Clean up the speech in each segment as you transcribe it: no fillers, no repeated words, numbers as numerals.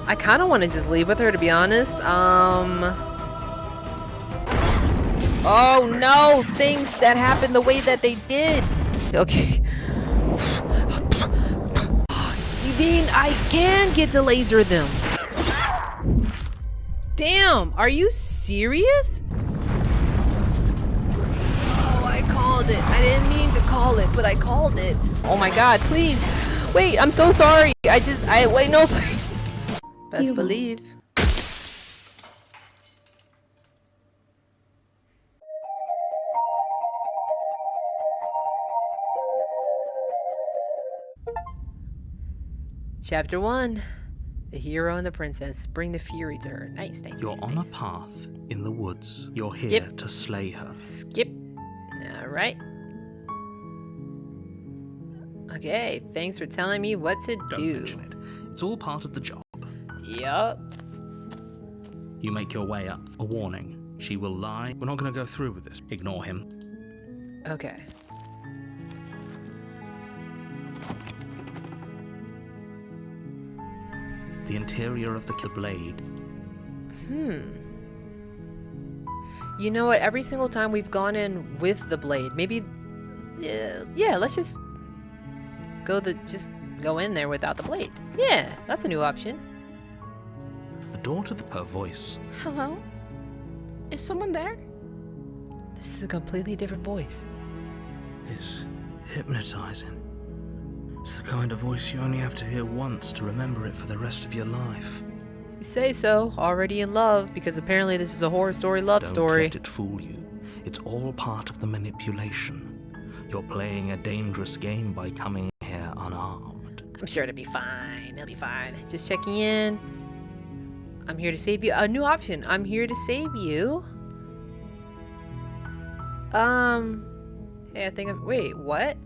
I kind of want to just leave with her, to be honest. Oh no, things that happened the way that they did. Okay. You mean I can get to laser them? Damn, are you serious? Oh, I called it. I didn't mean to call it, but I called it. Oh my god, please. Wait, I'm so sorry. Wait, no, please. Best believe. Chapter 1. The hero and the princess bring the fury to her. Nice, nice, You're nice, on nice. a path in the woods. You're here Skip. to slay her. Skip. Alright. Okay, thanks for telling me what to Don't do. mention it. It's all part of the job. Yup. You make your way up. A warning. She will lie. We're not going to go through with this. Ignore him. Okay. The interior of the blade. You know what? Every single time we've gone in with the blade, maybe... yeah, let's just go in there without the blade. Yeah, that's a new option. The door to her voice. Hello? Is someone there? This is a completely different voice. Is hypnotizing. It's the kind of voice you only have to hear once to remember it for the rest of your life. You say so. Already in love, because apparently this is a horror story love story. Don't let it fool you. It's all part of the manipulation. You're playing a dangerous game by coming here unarmed. I'm sure it'll be fine. It'll be fine. Just checking in. I'm here to save you. A new option. I'm here to save you. Hey, I think wait, what?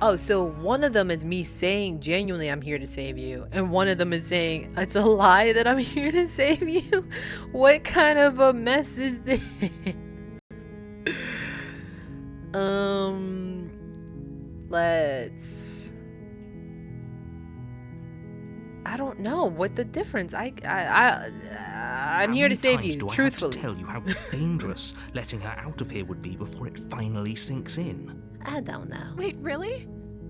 Oh, so one of them is me saying genuinely I'm here to save you, and one of them is saying it's a lie that I'm here to save you? What kind of a mess is this? I don't know what the difference. I'm here to save you, truthfully. I have to tell you how dangerous letting her out of here would be before it finally sinks in. I don't know. Wait, really?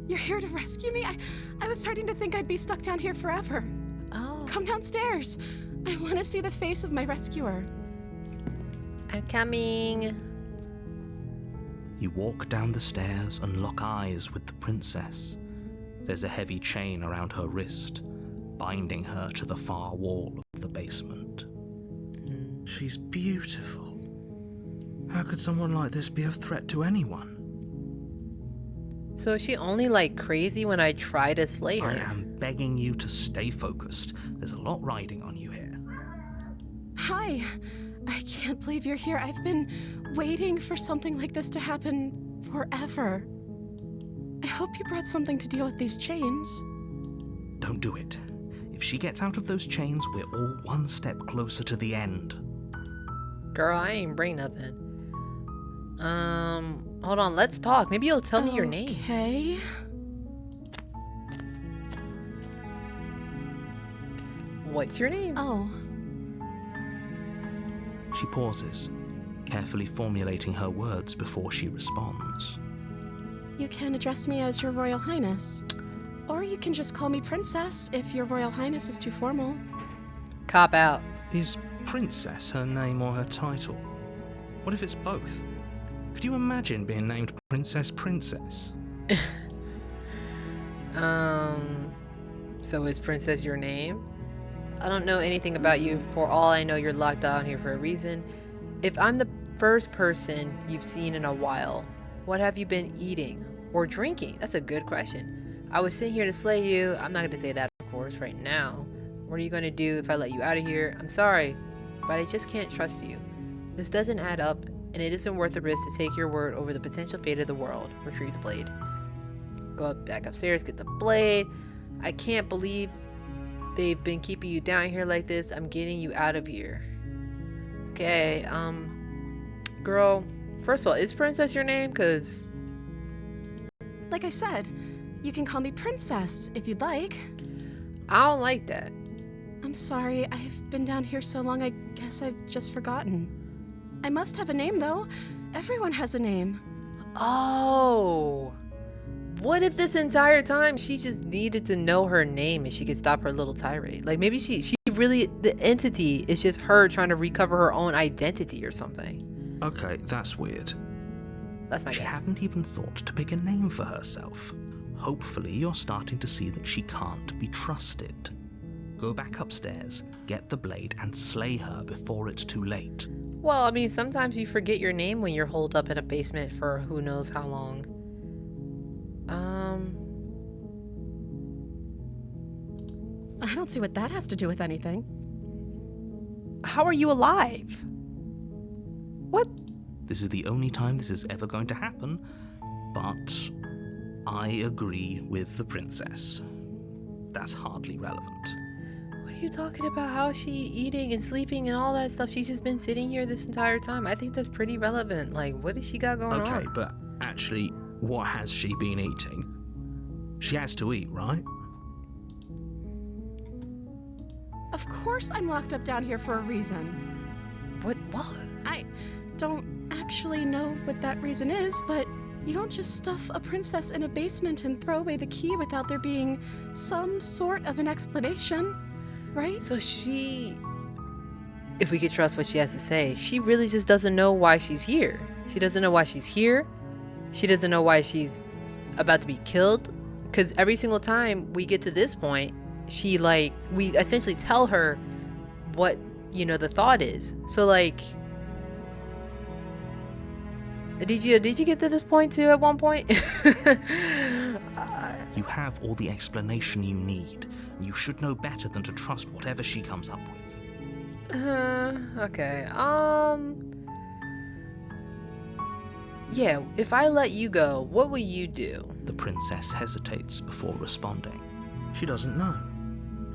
You're here to rescue me? I was starting to think I'd be stuck down here forever. Oh. Come downstairs. I want to see the face of my rescuer. I'm coming. You walk down the stairs and lock eyes with the princess. There's a heavy chain around her wrist, binding her to the far wall of the basement. She's beautiful. How could someone like this be a threat to anyone? So is she only like crazy when I try to slay her? I am begging you to stay focused. There's a lot riding on you here. Hi. I can't believe you're here. I've been waiting for something like this to happen forever. I hope you brought something to deal with these chains. Don't do it. If she gets out of those chains, we're all one step closer to the end. Girl, I ain't bring nothing. Hold on, let's talk. Maybe you'll tell me your name. Okay. What's your name? Oh. She pauses, carefully formulating her words before she responds. You can address me as Your Royal Highness. Or you can just call me Princess if Your Royal Highness is too formal. Cop out. Is Princess her name or her title? What if it's both? Could you imagine being named Princess Princess? So is Princess your name? I don't know anything about you. For all I know, you're locked down here for a reason. If I'm the first person you've seen in a while, what have you been eating or drinking? That's a good question. I was sitting here to slay you. I'm not going to say that, of course, right now. What are you going to do if I let you out of here? I'm sorry, but I just can't trust you. This doesn't add up, and it isn't worth the risk to take your word over the potential fate of the world. Retrieve the blade. Go back upstairs, get the blade. I can't believe they've been keeping you down here like this. I'm getting you out of here. Okay, girl, first of all, is Princess your name? Cause Like I said, you can call me Princess if you'd like. I don't like that. I'm sorry. I've been down here so long, I guess I've just forgotten. I must have a name, though. Everyone has a name. Oh. What if this entire time she just needed to know her name and she could stop her little tirade? Like maybe she really, the entity is just her trying to recover her own identity or something. Okay, that's weird. That's my She guess. hadn't even thought to pick a name for herself. Hopefully you're starting to see that she can't be trusted. Go back upstairs, get the blade, and slay her before it's too late. Well, I mean, sometimes you forget your name when you're holed up in a basement for who knows how long. I don't see what that has to do with anything. How are you alive? What? This is the only time this is ever going to happen, but I agree with the princess. That's hardly relevant. What are you talking about? How is she eating and sleeping and all that stuff? She's just been sitting here this entire time. I think that's pretty relevant. Like, what does she got going on? Okay, but actually, what has she been eating? She has to eat, right? Of course I'm locked up down here for a reason. What? I don't actually know what that reason is, but you don't just stuff a princess in a basement and throw away the key without there being some sort of an explanation, right? So she, if we could trust what she has to say, she really just doesn't know why she's here. She doesn't know why she's here. She doesn't know why she's about to be killed. Because every single time we get to this point, we essentially tell her what, the thought is. So like, did you get to this point too at one point? You have all the explanation you need. You should know better than to trust whatever she comes up with. Okay. Yeah, if I let you go, what will you do? The princess hesitates before responding. She doesn't know.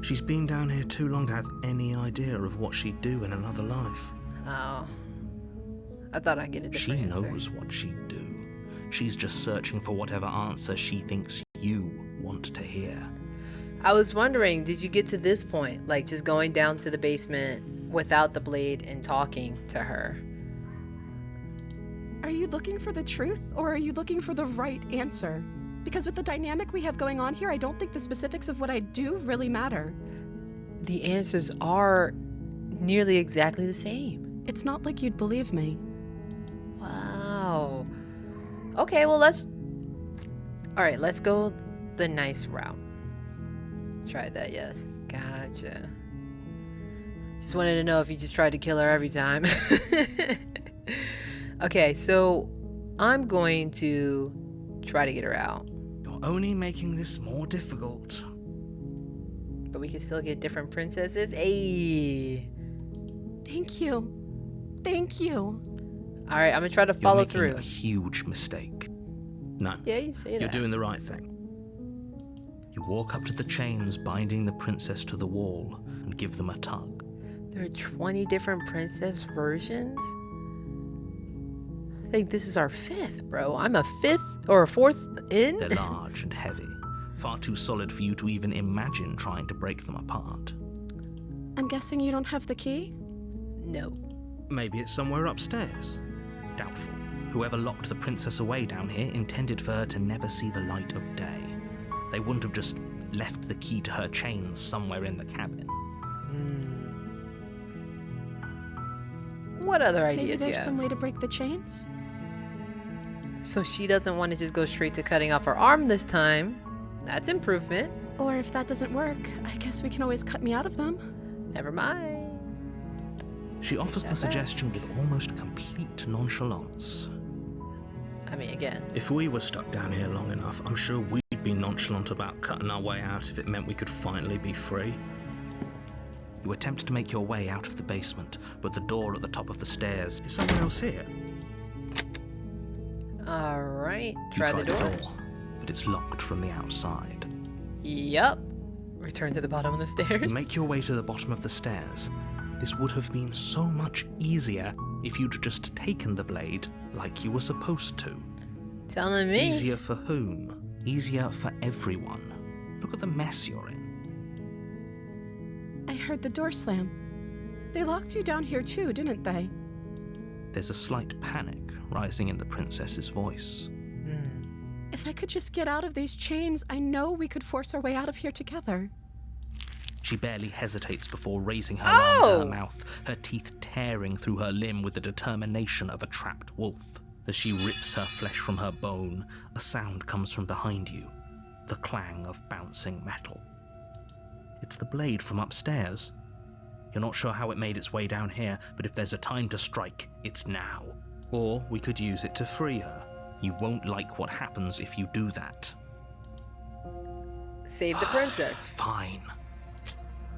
She's been down here too long to have any idea of what she'd do in another life. Oh. I thought I'd get a different She answer. knows what she'd do. She's just searching for whatever answer she thinks you want to hear. I was wondering, did you get to this point, like just going down to the basement without the blade and talking to her? Are you looking for the truth, or are you looking for the right answer? Because with the dynamic we have going on here, I don't think the specifics of what I do really matter. The answers are nearly exactly the same. It's not like you'd believe me. Wow. Okay, well let's go the nice route. Tried that, yes. Gotcha. Just wanted to know if you just tried to kill her every time. Okay, so I'm going to try to get her out. You're only making this more difficult. But we can still get different princesses. Ayy. Thank you. Thank you. Alright, I'm gonna try to follow You're making through. a huge mistake. No, Yeah, you say that. you're doing the right thing. You walk up to the chains binding the princess to the wall and give them a tug. There are 20 different princess versions? I think this is our 5th, bro. I'm a 5th or a 4th in? They're large and heavy, far too solid for you to even imagine trying to break them apart. I'm guessing you don't have the key? No. Maybe it's somewhere upstairs. Doubtful. Whoever locked the princess away down here intended for her to never see the light of day. They wouldn't have just left the key to her chains somewhere in the cabin. What other Maybe ideas you there's have? some way to break the chains? So she doesn't want to just go straight to cutting off her arm this time. That's improvement. Or if that doesn't work, I guess we can always cut me out of them. Never mind. She offers the Not bad. suggestion with almost complete nonchalance. I mean, again. If we were stuck down here long enough, I'm sure we'd be nonchalant about cutting our way out if it meant we could finally be free. You attempt to make your way out of the basement, but the door at the top of the stairs is someone else here. Alright, You try the door. but it's locked from the outside. Yup. Return to the bottom of the stairs. You make your way to the bottom of the stairs. This would have been so much easier if you'd just taken the blade like you were supposed to. Telling me. Easier for whom? Easier for everyone. Look at the mess you're in. I heard the door slam. They locked you down here too, didn't they? There's a slight panic rising in the princess's voice. If I could just get out of these chains, I know we could force our way out of here together. She barely hesitates before raising her arm to her mouth, her teeth tearing through her limb with the determination of a trapped wolf. As she rips her flesh from her bone, a sound comes from behind you, the clang of bouncing metal. It's the blade from upstairs. You're not sure how it made its way down here, but if there's a time to strike, it's now. Or we could use it to free her. You won't like what happens if you do that. Save the princess. Fine.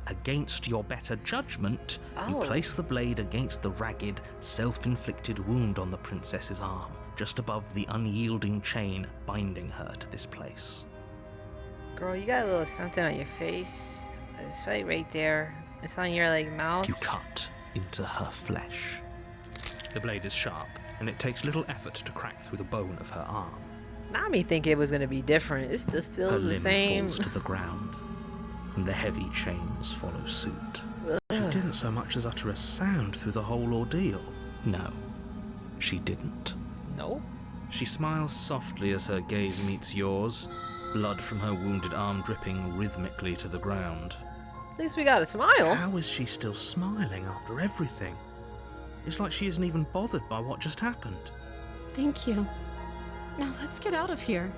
Against your better judgment, you place the blade against the ragged, self-inflicted wound on the princess's arm, just above the unyielding chain binding her to this place. Girl, you got a little something on your face. It's right there. It's on your mouth. You cut into her flesh. The blade is sharp, and it takes little effort to crack through the bone of her arm. Not me think it was gonna be different. It's still Her the limb same. falls to the ground, and the heavy chains follow suit. She didn't so much as utter a sound through the whole ordeal. No, she didn't. No. She smiles softly as her gaze meets yours, blood from her wounded arm dripping rhythmically to the ground. At least we got a smile. How is she still smiling after everything? It's like she isn't even bothered by what just happened. Thank you. Now let's get out of here.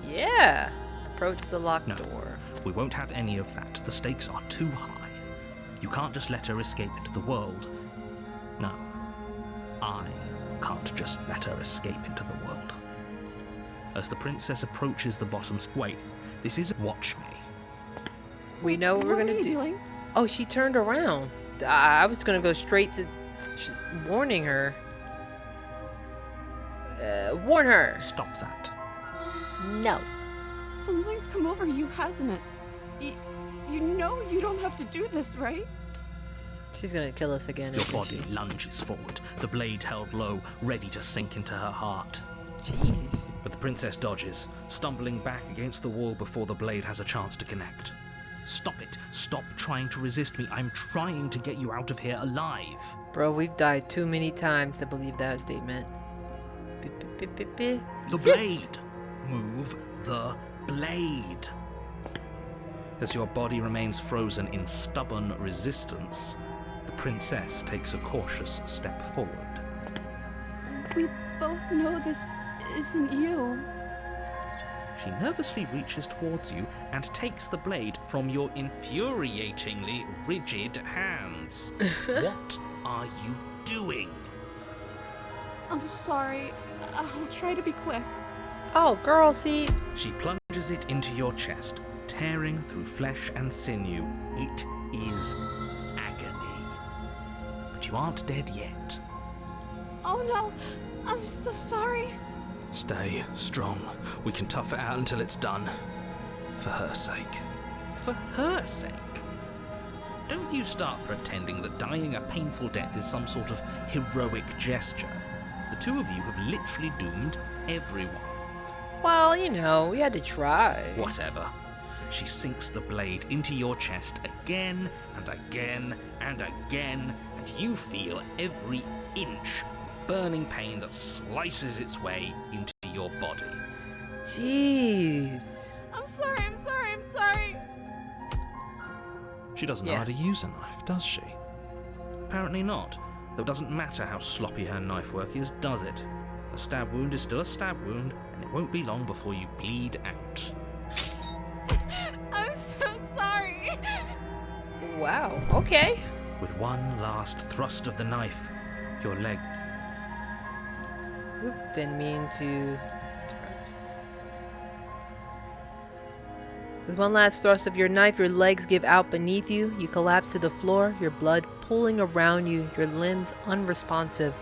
Yeah. Approach the locked No. door. We won't have any of that. The stakes are too high. You can't just let her escape into the world. No. I can't just let her escape into the world. As the princess approaches the bottom... Wait, this is... Watch me. We know what we're gonna are you do. doing? Oh, she turned around. I was gonna go straight to just warning her. Warn her. Stop that. No. Something's come over you, hasn't it? You know you don't have to do this, right? She's gonna kill us again. Your isn't body lunges forward, the blade held low, ready to sink into her heart. she? Jeez. But the princess dodges, stumbling back against the wall before the blade has a chance to connect. Stop it. Stop trying to resist me. I'm trying to get you out of here alive. Bro, we've died too many times to believe that statement. The Resist. blade. Move the blade. As your body remains frozen in stubborn resistance, the princess takes a cautious step forward. We both know this isn't you. She nervously reaches towards you and takes the blade from your infuriatingly rigid hands. What are you doing? I'm sorry. I'll try to be quick. Oh, girl, see? She plunges it into your chest, tearing through flesh and sinew. It is agony. But you aren't dead yet. Oh no, I'm so sorry. Stay strong. We can tough it out until it's done. For her sake. For her sake. Don't you start pretending that dying a painful death is some sort of heroic gesture. The two of you have literally doomed everyone. Well, you know, we had to try. Whatever. She sinks the blade into your chest again and again and again, and you feel every inch of burning pain that slices its way into your body. Jeez. I'm sorry. She doesn't know Yeah. how to use a knife, does she? Apparently not. Though it doesn't matter how sloppy her knife work is, does it? A stab wound is still a stab wound, and it won't be long before you bleed out. I'm so sorry. Wow. Okay. With one last thrust of the knife, your leg... Oop, didn't mean to. With one last thrust of your knife, your legs give out beneath you. You collapse to the floor, your blood pooling around you, your limbs unresponsive.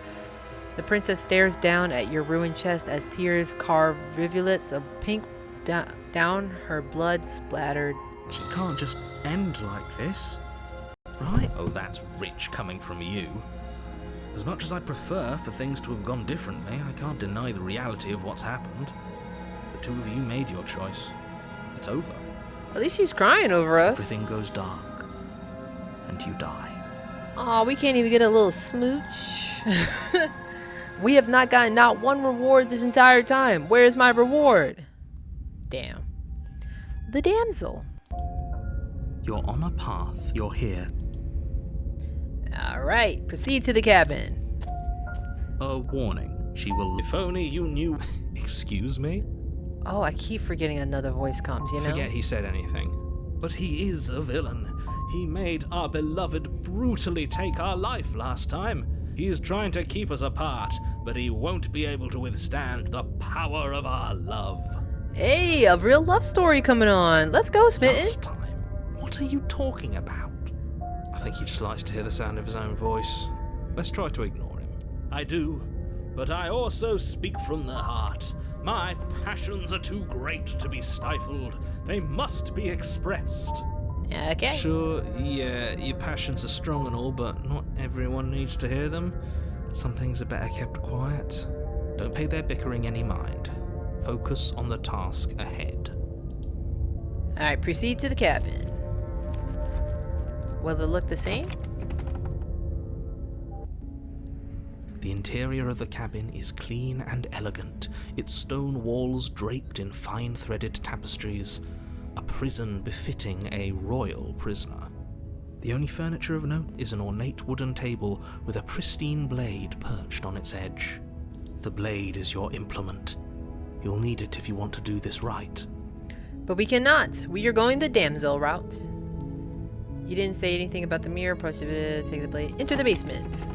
The princess stares down at your ruined chest as tears carve rivulets of pink down her blood-splattered cheeks. Can't just end like this, right? Oh, that's rich coming from you. As much as I'd prefer for things to have gone differently, I can't deny the reality of what's happened. The two of you made your choice. It's over. At least she's crying over us. Everything goes dark, you die. Aw, we can't even get a little smooch. We have not gotten not one reward this entire time. Where's my reward? Damn. The damsel. You're on a path. You're here. Alright, proceed to the cabin. A warning. She will... If only you knew. Excuse me? Oh, I keep forgetting another voice comes, you know? Forget he said anything. But he is a villain. He made our beloved brutally take our life last time. He's trying to keep us apart, but he won't be able to withstand the power of our love. Hey, a real love story coming on. Let's go, Smitten. Last time? What are you talking about? I think he just likes to hear the sound of his own voice. Let's try to ignore him. I do, but I also speak from the heart. My passions are too great to be stifled. They must be expressed. Okay. Sure, yeah, your passions are strong and all, but not everyone needs to hear them. Some things are better kept quiet. Don't pay their bickering any mind. Focus on the task ahead. Alright, proceed to the cabin. Will it look the same? The interior of the cabin is clean and elegant, its stone walls draped in fine-threaded tapestries, a prison befitting a royal prisoner. The only furniture of note is an ornate wooden table with a pristine blade perched on its edge. The blade is your implement. You'll need it if you want to do this right. But we cannot. We are going the damsel route. You didn't say anything about the mirror. Approach it, take the blade. Enter the basement.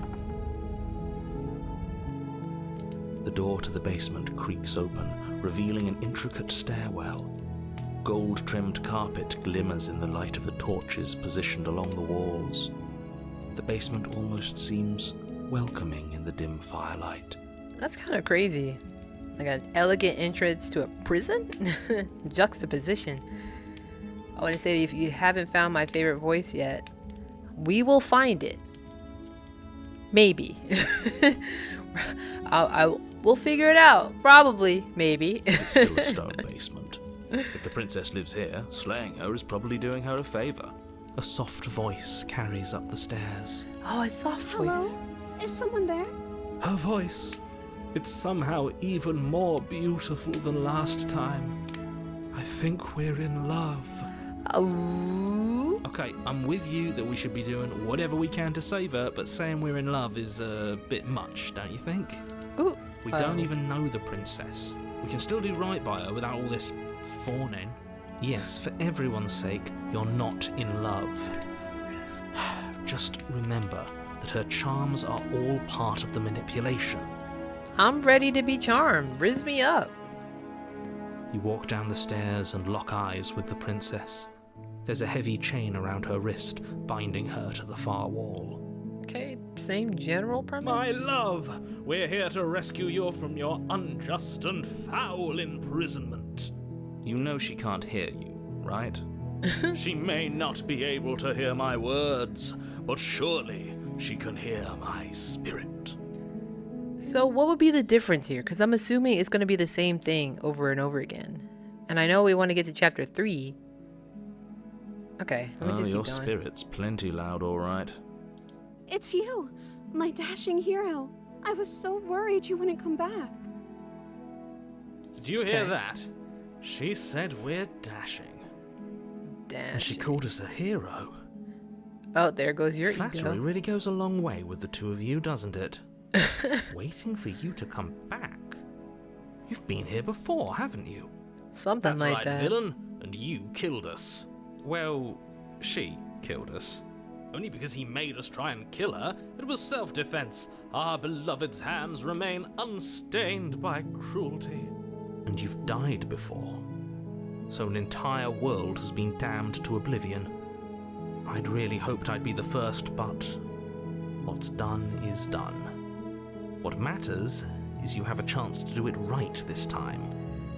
The door to the basement creaks open, revealing an intricate stairwell. Gold-trimmed carpet glimmers in the light of the torches positioned along the walls. The basement almost seems welcoming in the dim firelight. That's kind of crazy. Like an elegant entrance to a prison? Juxtaposition. I want to say, if you haven't found my favorite voice yet, we will find it. Maybe. We'll figure it out. Probably. Maybe. It's still a stone basement. If the princess lives here, slaying her is probably doing her a favor. A soft voice carries up the stairs. Oh, a soft voice. Hello? Is someone there? Her voice. It's somehow even more beautiful than last time. I think we're in love. Oh. Okay, I'm with you that we should be doing whatever we can to save her, but saying we're in love is a bit much, don't you think? Ooh. We don't even know the princess. We can still do right by her without all this fawning. Yes, for everyone's sake, you're not in love. Just remember that her charms are all part of the manipulation. I'm ready to be charmed. Riz me up. You walk down the stairs and lock eyes with the princess. There's a heavy chain around her wrist, binding her to the far wall. Okay, same general premise. My love, we're here to rescue you from your unjust and foul imprisonment. You know she can't hear you, right? She may not be able to hear my words, but surely she can hear my spirit. So what would be the difference here? Because I'm assuming it's going to be the same thing over and over again. And I know we want to get to chapter 3. Okay, let me just keep your going. spirit's plenty loud, all right. It's you, my dashing hero. I was so worried you wouldn't come back. Did you hear Okay. that? She said we're dashing. And she Dash. called us a hero. Oh, there goes your Flattery ego. really goes a long way with the two of you, doesn't it? Waiting for you to come back. You've been here before, haven't you? Something That's like right, that. villain. And you killed us. Well, she killed us. Only because he made us try and kill her. It was self-defense. Our beloved's hands remain unstained by cruelty. And you've died before. So an entire world has been damned to oblivion. I'd really hoped I'd be the first, but what's done is done. What matters is you have a chance to do it right this time.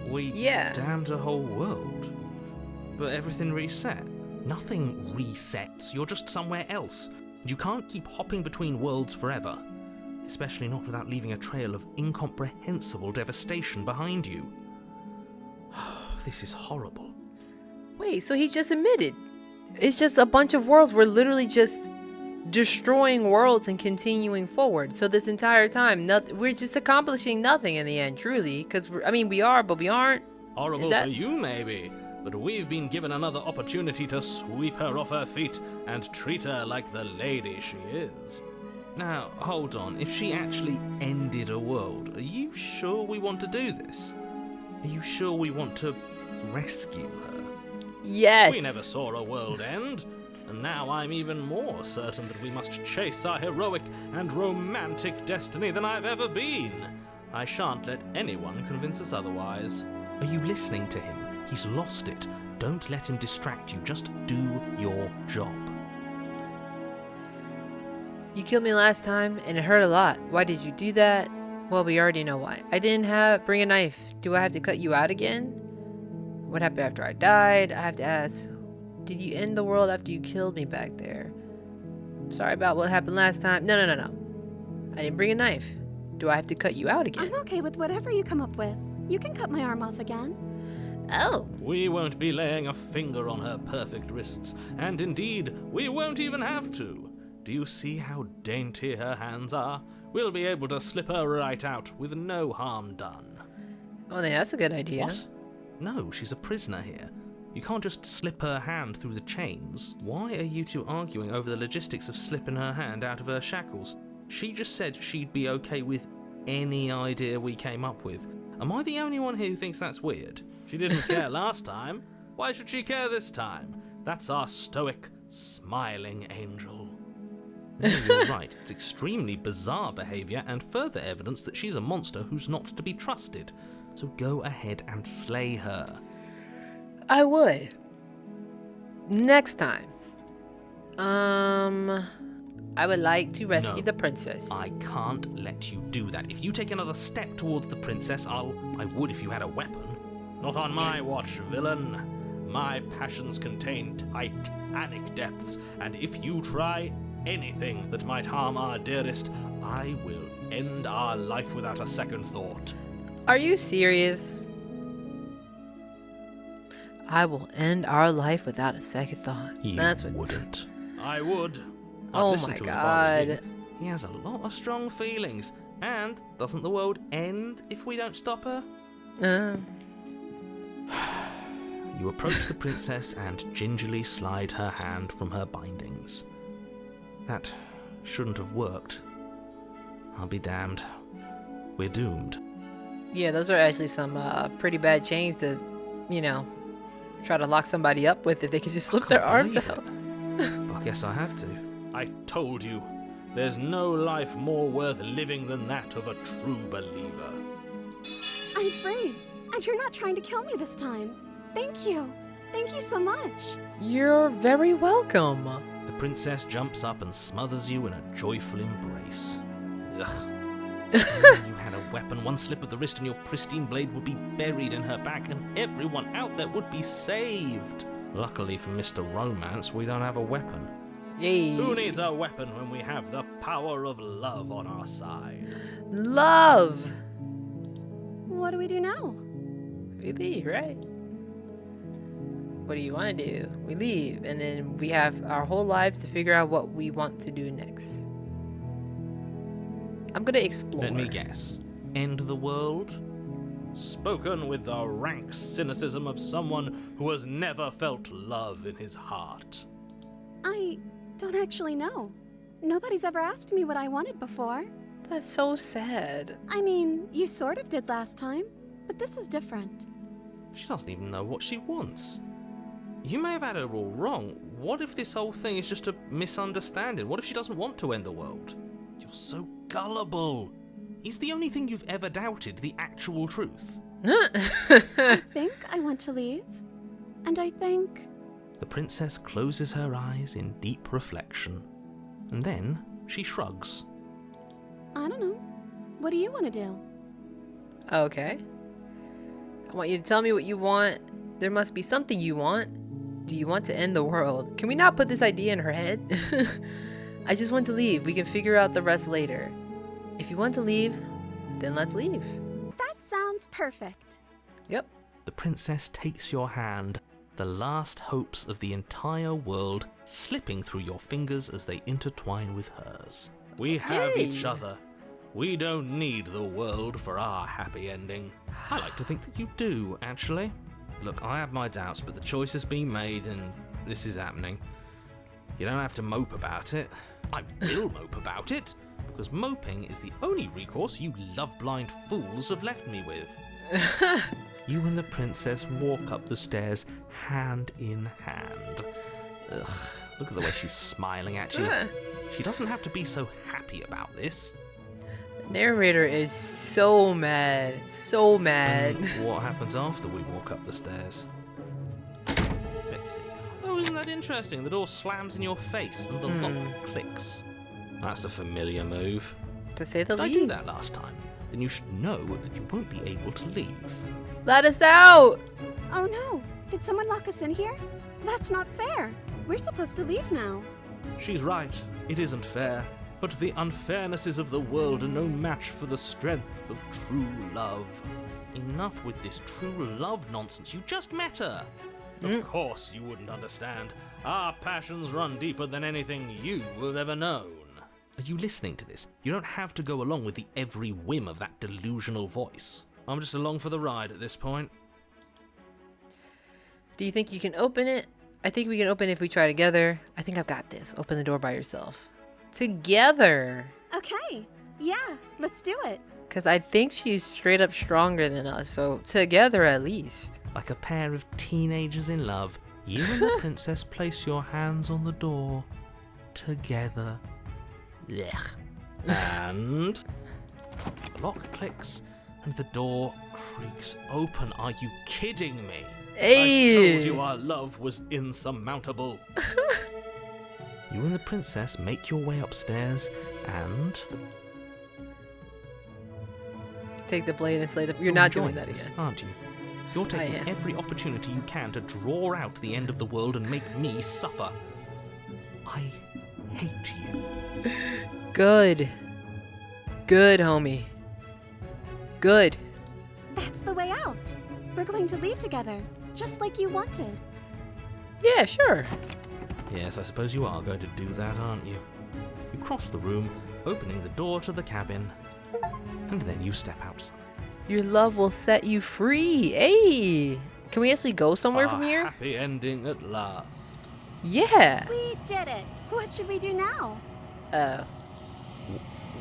We Yeah. damned a whole world. But everything reset. Nothing resets, you're just somewhere else. You can't keep hopping between worlds forever. Especially not without leaving a trail of incomprehensible devastation behind you. This is horrible. Wait, so he just admitted. It's just a bunch of worlds were literally just destroying worlds and continuing forward. So this entire time, we're just accomplishing nothing in the end, truly. Because, we are, but we aren't. Horrible for you, maybe, but we've been given another opportunity to sweep her off her feet and treat her like the lady she is. Now, hold on. If she actually ended a world, are you sure we want to do this? Are you sure we want to rescue her? Yes. We never saw a world end, and now I'm even more certain that we must chase our heroic and romantic destiny than I've ever been. I shan't let anyone convince us otherwise. Are you listening to him? He's lost it. Don't let him distract you. Just do your job. You killed me last time, and it hurt a lot. Why did you do that? Well, we already know why. I didn't bring a knife. Do I have to cut you out again? What happened after I died? I have to ask, did you end the world after you killed me back there? Sorry about what happened last time. No. I didn't bring a knife. Do I have to cut you out again? I'm okay with whatever you come up with. You can cut my arm off again. Oh. We won't be laying a finger on her perfect wrists, and indeed, we won't even have to. Do you see how dainty her hands are? We'll be able to slip her right out with no harm done. Oh, that's a good idea. What? No, she's a prisoner here. You can't just slip her hand through the chains. Why are you two arguing over the logistics of slipping her hand out of her shackles? She just said she'd be okay with any idea we came up with. Am I the only one here who thinks that's weird? She didn't care last time. Why should she care this time? That's our stoic, smiling angel. No, you're right. It's extremely bizarre behavior and further evidence that she's a monster who's not to be trusted. So go ahead and slay her. I would. Next time. I would like to rescue No, the princess. I can't let you do that. If you take another step towards the princess, I would if you had a weapon. Not on my watch, villain. My passions contain titanic depths, and if you try anything that might harm our dearest, I will end our life without a second thought. Are you serious? I will end our life without a second thought. You That's what. wouldn't. I would. I've Oh listened my to him already. god. He has a lot of strong feelings. And doesn't the world end if we don't stop her? Uh, You approach the princess and gingerly slide her hand from her bindings. That shouldn't have worked. I'll be damned. We're doomed. yeah, those are actually some pretty bad chains to, try to lock somebody up with if they could just slip their arms believe out. But I guess I have to. I told you, there's no life more worth living than that of a true believer. I'm free, and you're not trying to kill me this time. Thank you. Thank you so much. You're very welcome. The princess jumps up and smothers you in a joyful embrace. Ugh. If you had a weapon, one slip of the wrist and your pristine blade would be buried in her back and everyone out there would be saved. Luckily for Mr. Romance, we don't have a weapon. Yay. Who needs a weapon when we have the power of love on our side? Love. What do we do now? We leave, right? What do you want to do? We leave, and then we have our whole lives to figure out what we want to do next. I'm gonna explore. Let me guess. End the world? Spoken with the rank cynicism of someone who has never felt love in his heart. I don't actually know. Nobody's ever asked me what I wanted before. That's so sad. I mean, you sort of did last time, but this is different. She doesn't even know what she wants. You may have had her all wrong. What if this whole thing is just a misunderstanding? What if she doesn't want to end the world? You're so gullible. Is the only thing you've ever doubted the actual truth? I think I want to leave. And I think... The princess closes her eyes in deep reflection. And then she shrugs. I don't know. What do you want to do? Okay. I want you to tell me what you want. There must be something you want. Do you want to end the world? Can we not put this idea in her head? I just want to leave. We can figure out the rest later. If you want to leave, then let's leave. That sounds perfect. Yep. The princess takes your hand the last hopes of the entire world slipping through your fingers as they intertwine with hers. We have Yay. each other. We don't need the world for our happy ending. I like to think that you do, actually. Look, I have my doubts, but the choice has been made and this is happening. You don't have to mope about it. I will mope about it, because moping is the only recourse you love-blind fools have left me with. You and the princess walk up the stairs hand in hand. Ugh, look at the way she's smiling at you. She doesn't have to be so happy about this. The narrator is so mad. So mad. And what happens after we walk up the stairs? Let's see. Oh, isn't that interesting? The door slams in your face and the lock clicks. That's a familiar move. To say the Did I least. do that last time? Then you should know that you won't be able to leave. Let us out! Oh no! Did someone lock us in here? That's not fair. We're supposed to leave now. She's right. It isn't fair. But the unfairnesses of the world are no match for the strength of true love. Enough with this true love nonsense. You just met her. Of course you wouldn't understand. Our passions run deeper than anything you have ever known. Are you listening to this? You don't have to go along with the every whim of that delusional voice. I'm just along for the ride at this point. Do you think you can open it? I think we can open it if we try together. I think I've got this. Open the door by yourself. Together. Okay. Yeah, let's do it. Because I think she's straight up stronger than us. So together at least. Like a pair of teenagers in love, you and the princess place your hands on the door. Together. Blech. And the lock clicks and the door creaks open. Are you kidding me? Hey! I told you our love was insurmountable. You and the princess make your way upstairs and... Take the blade and slay the... You're not doing enjoying that this, again. aren't you? You're taking am. every opportunity you can to draw out the end of the world and make me suffer. I hate you. Good. Good, homie. Good. That's the way out. We're going to leave together, just like you wanted. Yeah, sure. Yes, I suppose you are going to do that, aren't you? You cross the room, opening the door to the cabin, and then you step outside. Your love will set you free. Hey! Can we actually go somewhere from Our here? happy ending at last. Yeah. We did it. What should we do now?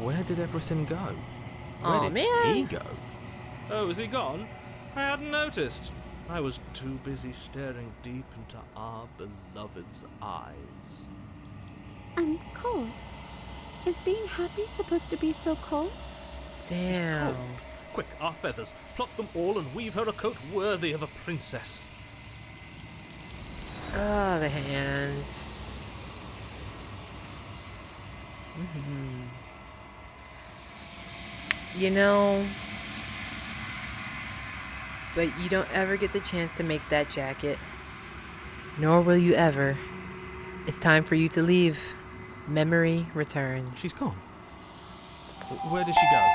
Where did everything go? Where Aw, did man. he go? Oh, is he gone? I hadn't noticed. I was too busy staring deep into our beloved's eyes. I'm cold. Is being happy supposed to be so cold? Damn. Cold. Quick, our feathers. Pluck them all and weave her a coat worthy of a princess. Ah, the hands. You know, but you don't ever get the chance to make that jacket. Nor will you ever. It's time for you to leave. Memory returns. She's gone. Where did she go?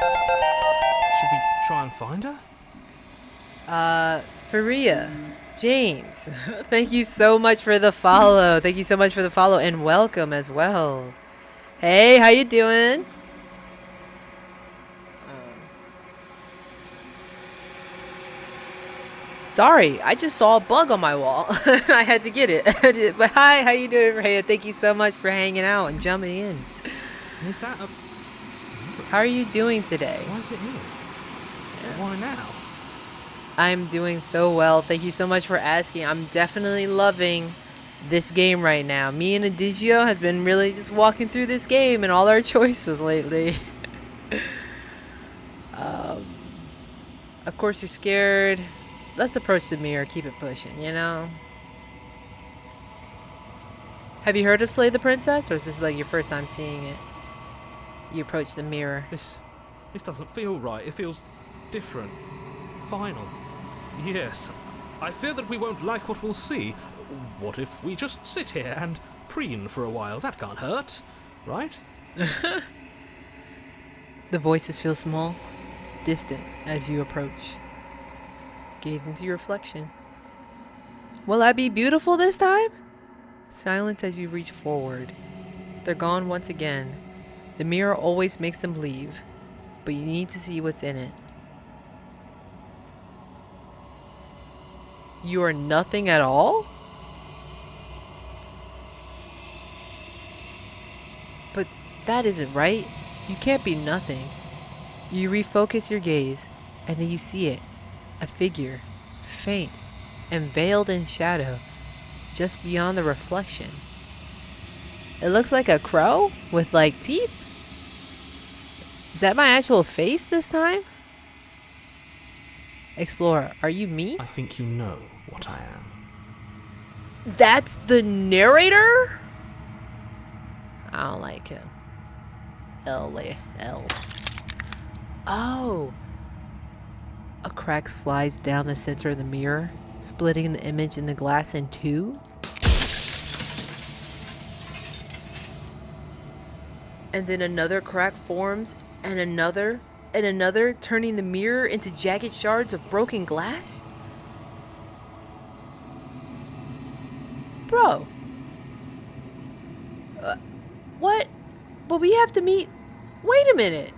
Should we try and find her? Faria, James, thank you so much for the follow. Thank you so much for the follow and welcome as well. Hey, how you doing? Sorry, I just saw a bug on my wall. I had to get it. But hi, how you doing, Rhea? Thank you so much for hanging out and jumping in. Is that a... How are you doing today? Why is it here? Why now? I'm doing so well. Thank you so much for asking. I'm definitely loving this game right now. Me and Adigio has been really just walking through this game and all our choices lately. Of course you're scared. Let's approach the mirror. Keep it pushing, you know? Have you heard of Slay the Princess? Or is this like your first time seeing it? You approach the mirror. This doesn't feel right. It feels different. Final. Yes. I fear that we won't like what we'll see. What if we just sit here and preen for a while? That can't hurt, right? The voices feel small, distant as you approach. Gaze into your reflection. Will I be beautiful this time? Silence as you reach forward. They're gone once again. The mirror always makes them leave, but you need to see what's in it. You are nothing at all? But that isn't right. You can't be nothing. You refocus your gaze, and then you see it. A figure, faint and veiled in shadow, just beyond the reflection. It looks like a crow with like teeth. Is that my actual face this time? Explorer, are you me? I think you know what I am. That's the narrator? I don't like him. L. Oh. A crack slides down the center of the mirror, splitting the image in the glass in two. And then another crack forms, and another, turning the mirror into jagged shards of broken glass? Bro. What? But we have to meet... Wait a minute.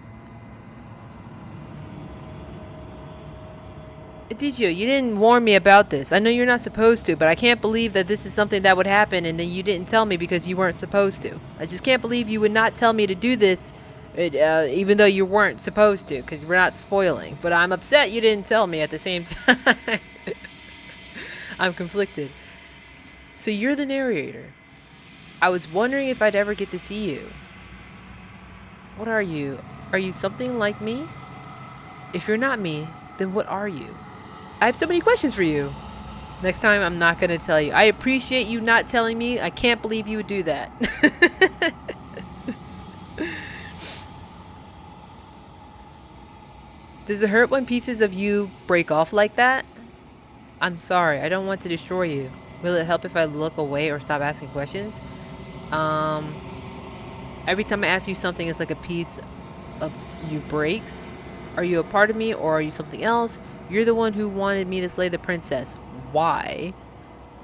Aditya, you didn't warn me about this. I know you're not supposed to, but I can't believe that this is something that would happen and then you didn't tell me because you weren't supposed to. I just can't believe you would not tell me to do this, even though you weren't supposed to, because we're not spoiling. But I'm upset you didn't tell me at the same time. I'm conflicted. So you're the narrator. I was wondering if I'd ever get to see you. What are you? Are you something like me? If you're not me, then what are you? I have so many questions for you. Next time, I'm not going to tell you. I appreciate you not telling me. I can't believe you would do that. Does it hurt when pieces of you break off like that? I'm sorry. I don't want to destroy you. Will it help if I look away or stop asking questions? Every time I ask you something, it's like a piece of you breaks. Are you a part of me or are you something else? You're the one who wanted me to slay the princess. Why?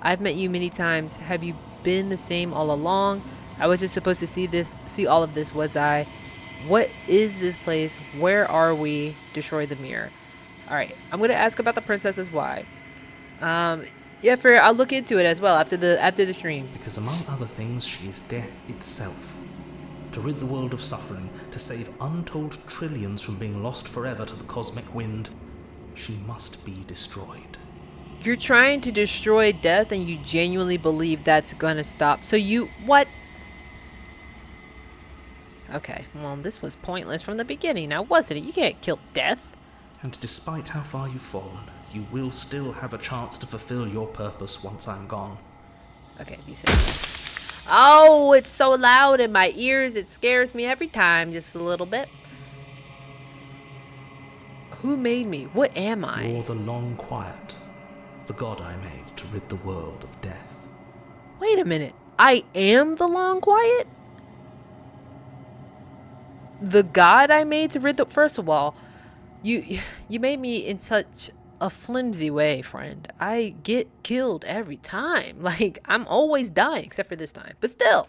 I've met you many times. Have you been the same all along? I wasn't supposed to see all of this, was I? What is this place? Where are we? Destroy the mirror. Alright, I'm gonna ask about the princess's why. Yeah, I'll look into it as well after the stream. Because among other things, she is death itself. To rid the world of suffering, to save untold trillions from being lost forever to the cosmic wind, she must be destroyed. You're trying to destroy death and you genuinely believe that's gonna stop. So what? Okay, well, this was pointless from the beginning, now wasn't it? You can't kill death. And despite how far you've fallen, you will still have a chance to fulfill your purpose once I'm gone. Okay, be safe. Oh, it's so loud in my ears. It scares me every time, just a little bit. Who made me? What am I? You're the long quiet, the god I made to rid the world of death. Wait a minute. I am the long quiet? The god I made to rid the... First of all, you made me in such a flimsy way, friend. I get killed every time. Like, I'm always dying, except for this time. But still.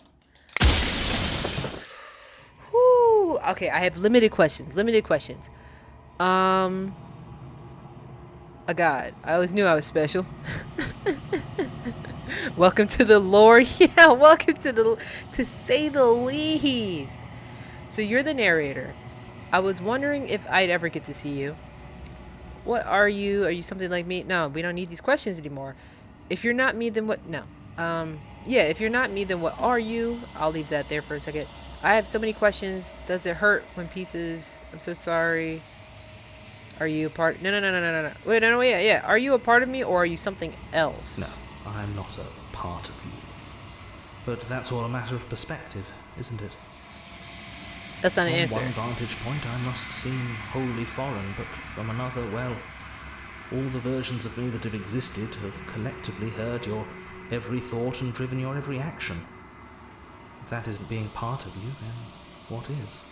Whew. Okay, I have limited questions. A god. I always knew I was special. Welcome to the lore. Yeah, welcome to say the least. So you're the narrator. I was wondering if I'd ever get to see you. What are you? Are you something like me? No, we don't need these questions anymore. If you're not me, then what? No. Yeah, if you're not me, then what are you? I'll leave that there for a second. I have so many questions. Does it hurt when pieces? I'm so sorry. Are you a part? No. Wait, no, yeah. Are you a part of me or are you something else? No, I'm not a part of you. But that's all a matter of perspective, isn't it? That's not an answer. From one vantage point, I must seem wholly foreign, but from another, well, all the versions of me that have existed have collectively heard your every thought and driven your every action. If that isn't being part of you, then what is?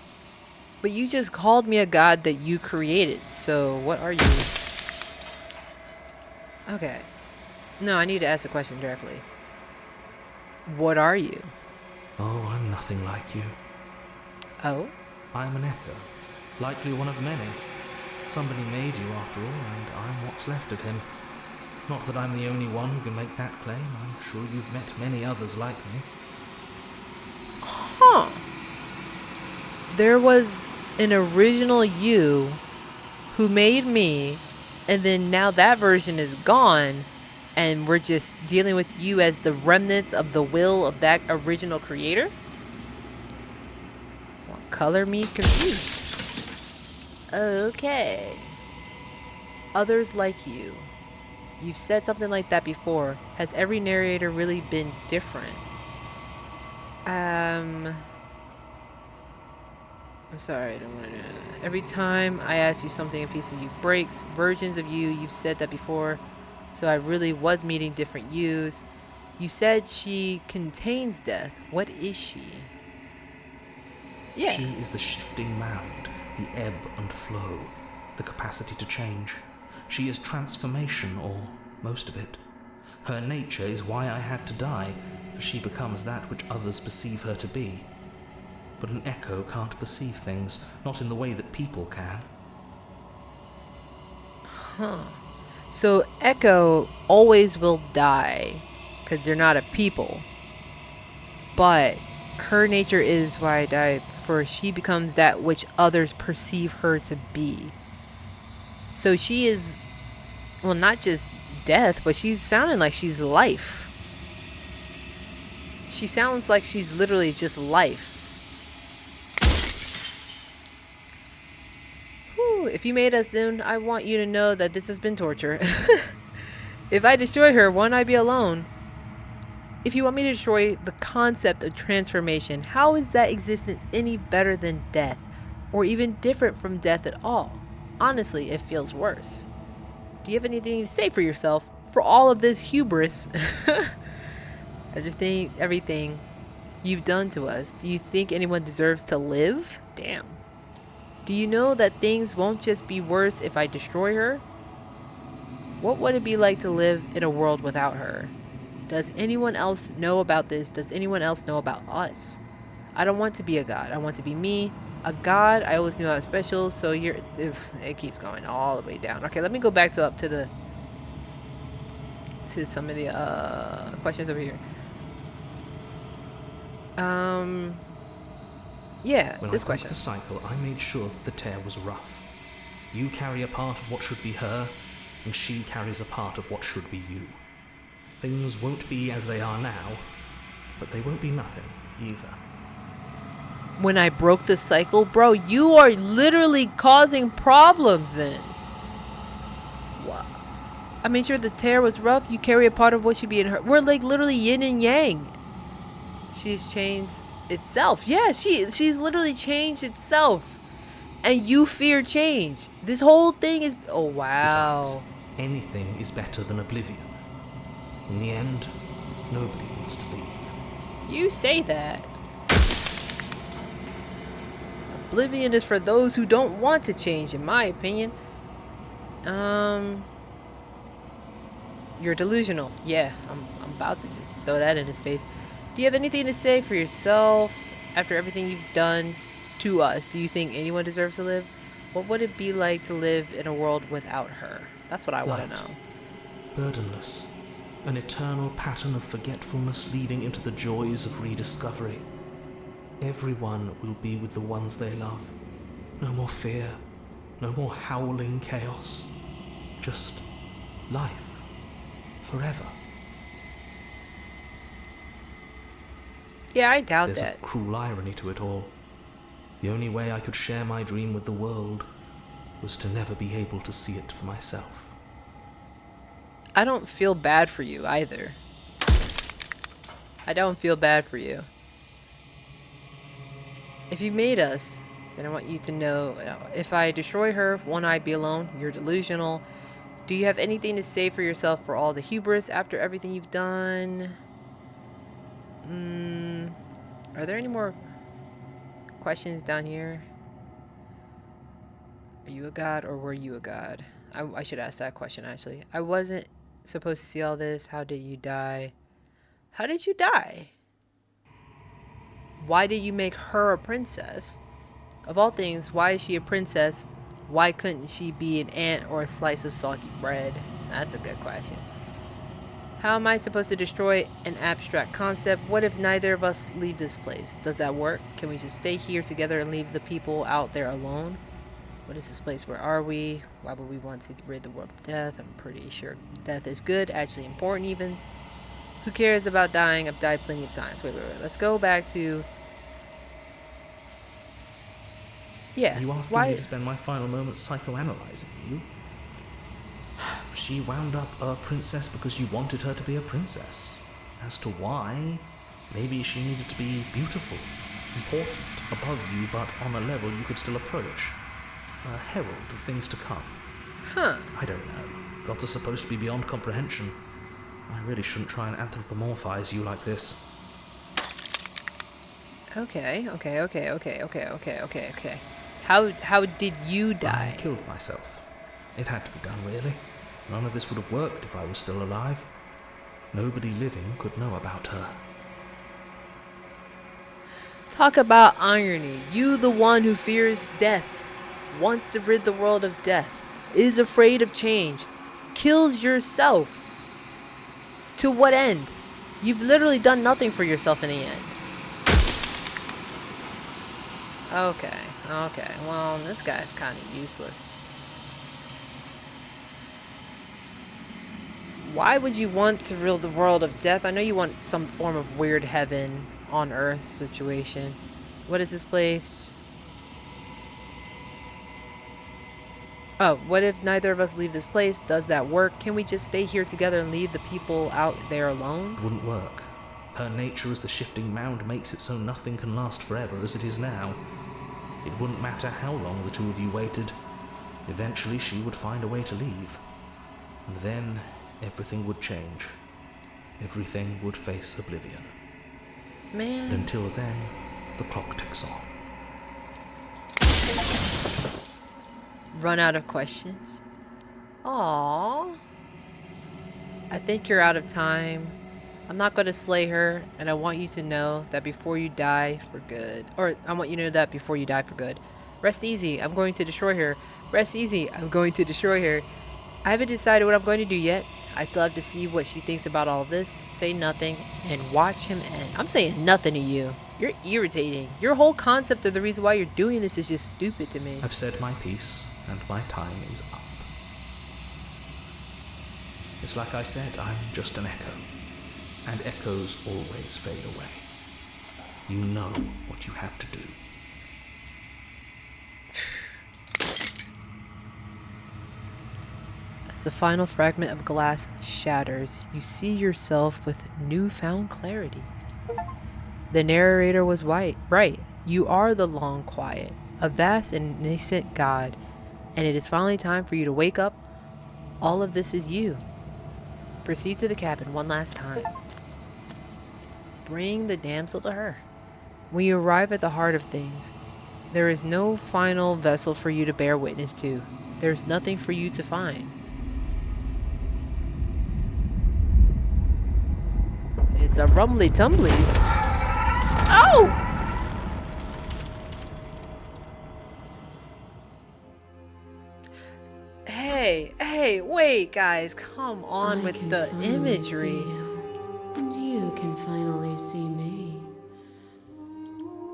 But you just called me a god that you created, so what are you? Okay. No, I need to ask the question directly. What are you? Oh, I'm nothing like you. Oh? I'm an echo, likely one of many. Somebody made you after all, and I'm what's left of him. Not that I'm the only one who can make that claim. I'm sure you've met many others like me. Huh. There was an original you who made me, and then now that version is gone, and we're just dealing with you as the remnants of the will of that original creator? Well, color me confused. Okay. Others like you. You've said something like that before. Has every narrator really been different? I'm sorry, I don't want to. Every time I ask you something, a piece of you breaks. Versions of you, you've said that before. So I really was meeting different yous. You said she contains death. What is she? Yeah. She is the shifting mound, the ebb and flow, the capacity to change. She is transformation, or most of it. Her nature is why I had to die, for she becomes that which others perceive her to be. But an echo can't perceive things, not in the way that people can. Huh. So Echo always will die because they're not a people. But her nature is why I die, for she becomes that which others perceive her to be. So she is, well, not just death, but she's sounding like she's life. She sounds like she's literally just life. Whew, if you made us, then I want you to know that this has been torture. If I destroy her, won't I be alone? If you want me to destroy the concept of transformation, how is that existence any better than death? Or even different from death at all? Honestly, it feels worse. Do you have anything to say for yourself? For all of this hubris? Everything you've done to us. Do you think anyone deserves to live? Damn. Do you know that things won't just be worse if I destroy her? What would it be like to live in a world without her? Does anyone else know about this? Does anyone else know about us? I don't want to be a god. I want to be me. A god, I always knew I was special, so it keeps going all the way down. Okay, let me go back to some of the questions over here. Yeah, When this I broke question. the cycle, I made sure that the tear was rough. You carry a part of what should be her, and she carries a part of what should be you. Things won't be as they are now, but they won't be nothing either. When I broke the cycle, bro, you are literally causing problems then. Wow. I made sure the tear was rough. You carry a part of what should be in her. We're like literally yin and yang. She's changed itself. Yeah, she's literally changed itself. And you fear change. This whole thing is... Oh, wow. Besides, anything is better than oblivion. In the end, nobody wants to leave. You say that. Oblivion is for those who don't want to change, in my opinion. You're delusional. Yeah, I'm about to just throw that in his face. Do you have anything to say for yourself after everything you've done to us? Do you think anyone deserves to live? What would it be like to live in a world without her? That's what I want to Light. know. Burdenless. An eternal pattern of forgetfulness leading into the joys of rediscovery. Everyone will be with the ones they love. No more fear. No more howling chaos. Just life. Forever. Yeah, I doubt There's that. a cruel irony to it all. The only way I could share my dream with the world was to never be able to see it for myself. I don't feel bad for you either. I don't feel bad for you. If you made us, then I want you to know, if I destroy her, won't I be alone? You're delusional. Do you have anything to say for yourself for all the hubris after everything you've done? Are there any more questions down here? Are you a god or were you a god? I should ask that question actually. I wasn't supposed to see all this? How did you die? How did you die? Why did you make her a princess? Of all things, why is she a princess? Why couldn't she be an ant or a slice of soggy bread? That's a good question. How am I supposed to destroy an abstract concept? What if neither of us leave this place? Does that work? Can we just stay here together and leave the people out there alone? What is this place? Where are we? Why would we want to rid the world of death? I'm pretty sure death is good, actually important even. Who cares about dying? I've died plenty of times. Wait. Let's go back to... Yeah. Are you asking me to spend my final moments psychoanalyzing you? She wound up a princess because you wanted her to be a princess. As to why, maybe she needed to be beautiful, important, above you, but on a level you could still approach. A herald of things to come. Huh. I don't know. Gods are supposed to be beyond comprehension. I really shouldn't try and anthropomorphize you like this. Okay. How did you die? I killed myself. It had to be done, really. None of this would have worked if I was still alive. Nobody living could know about her. Talk about irony. You, the one who fears death, wants to rid the world of death, is afraid of change, kills yourself. To what end? You've literally done nothing for yourself in the end. Okay. Well, this guy's kind of useless. Why would you want to rid the world of death? I know you want some form of weird heaven on earth situation. What is this place? Oh, what if neither of us leave this place? Does that work? Can we just stay here together and leave the people out there alone? It wouldn't work. Her nature as the shifting mound makes it so nothing can last forever as it is now. It wouldn't matter how long the two of you waited. Eventually she would find a way to leave. And then everything would change. Everything would face oblivion. Man. And until then, the clock ticks on. Run out of questions? Aww. I think you're out of time. I'm not going to slay her, and I want you to know that before you die for good. Or, I want you to know that before you die for good. Rest easy, I'm going to destroy her. Rest easy, I'm going to destroy her. I haven't decided what I'm going to do yet. I still have to see what she thinks about all of this. Say nothing, and watch him end. I'm saying nothing to you. You're irritating. Your whole concept of the reason why you're doing this is just stupid to me. I've said my piece, and my time is up. It's like I said, I'm just an echo. And echoes always fade away. You know what you have to do. As the final fragment of glass shatters, you see yourself with newfound clarity. The narrator was right. You are the long quiet, a vast and nascent god, and it is finally time for you to wake up. All of this is you. Proceed to the cabin one last time. Bring the damsel to her. When you arrive at the heart of things, there is no final vessel for you to bear witness to. There's nothing for you to find. It's a rumbly tumblies. Oh! Hey, wait, guys, come on with the imagery. And you can finally see me.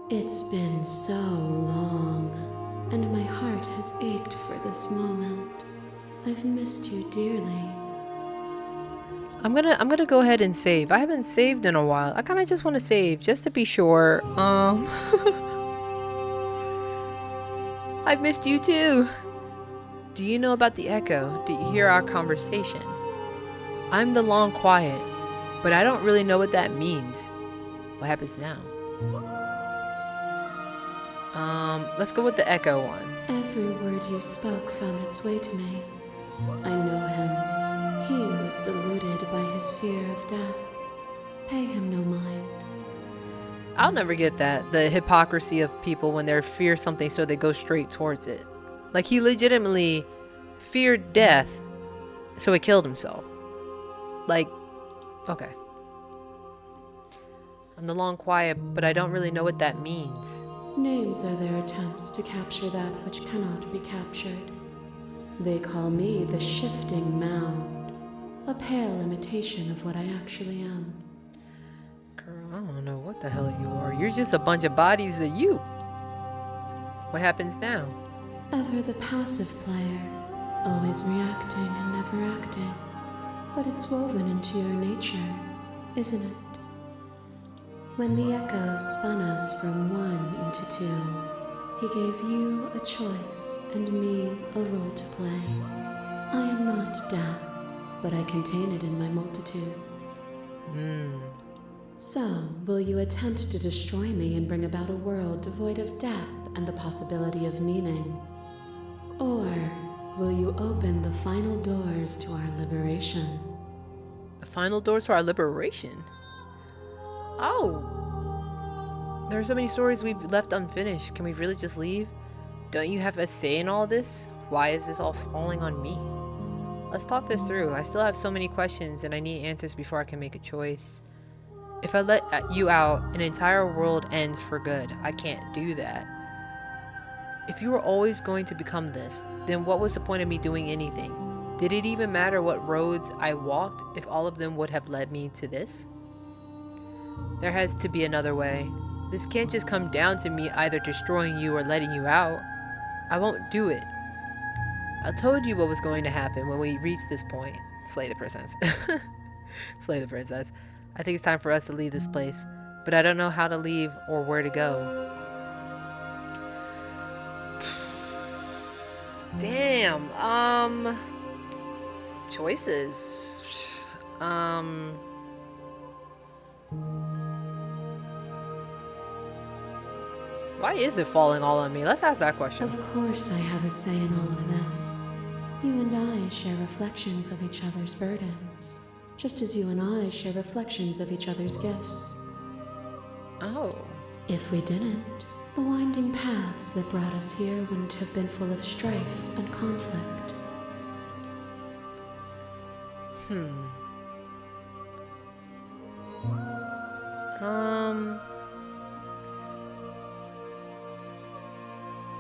It's been so long, and my heart has ached for this moment. I've missed you dearly. I'm gonna go ahead and save. I haven't saved in a while. I kind of just want to save just to be sure. I've missed you too. Do you know about the echo? Did you hear our conversation? I'm the long quiet, but I don't really know what that means. What happens now? Let's go with the echo one. Every word you spoke found its way to me. I know him. He was deluded by his fear of death. Pay him no mind. I'll never get that. The hypocrisy of people when they fear something so they go straight towards it. Like he legitimately feared death, so he killed himself. Like, okay. I'm the long quiet, but I don't really know what that means. Names are their attempts to capture that which cannot be captured. They call me the shifting mound, a pale imitation of what I actually am. Girl, I don't know what the hell you are. You're just a bunch of bodies of you. What happens now? Ever the passive player, always reacting and never acting. But it's woven into your nature, isn't it? When the echo spun us from one into two, he gave you a choice and me a role to play. I am not death, but I contain it in my multitudes. So, will you attempt to destroy me and bring about a world devoid of death and the possibility of meaning? Or will you open the final doors to our liberation? The final doors to our liberation? Oh! There are so many stories we've left unfinished. Can we really just leave? Don't you have a say in all this? Why is this all falling on me? Let's talk this through. I still have so many questions and I need answers before I can make a choice. If I let you out, an entire world ends for good. I can't do that. If you were always going to become this, then what was the point of me doing anything? Did it even matter what roads I walked if all of them would have led me to this? There has to be another way. This can't just come down to me either destroying you or letting you out. I won't do it. I told you what was going to happen when we reach this point. Slay the princess. Slay the princess. I think it's time for us to leave this place, but I don't know how to leave or where to go. Damn, choices. Why is it falling all on me? Let's ask that question. Of course I have a say in all of this. You and I share reflections of each other's burdens, just as you and I share reflections of each other's gifts. Oh. If we didn't, the winding paths that brought us here wouldn't have been full of strife and conflict.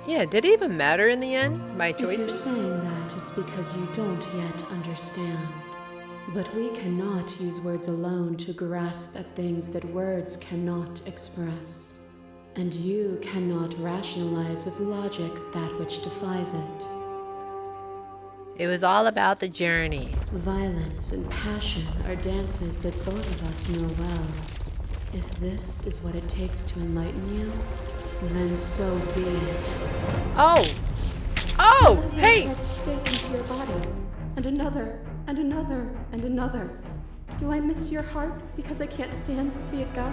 Yeah, did it even matter in the end? My choices? If you're saying that, it's because you don't yet understand. But we cannot use words alone to grasp at things that words cannot express. And you cannot rationalize with logic that which defies it. It was all about the journey. Violence and passion are dances that both of us know well. If this is what it takes to enlighten you, then so be it. Oh! Oh! Hey! Stake into your body, and another, and another, and another. Do I miss your heart because I can't stand to see it go?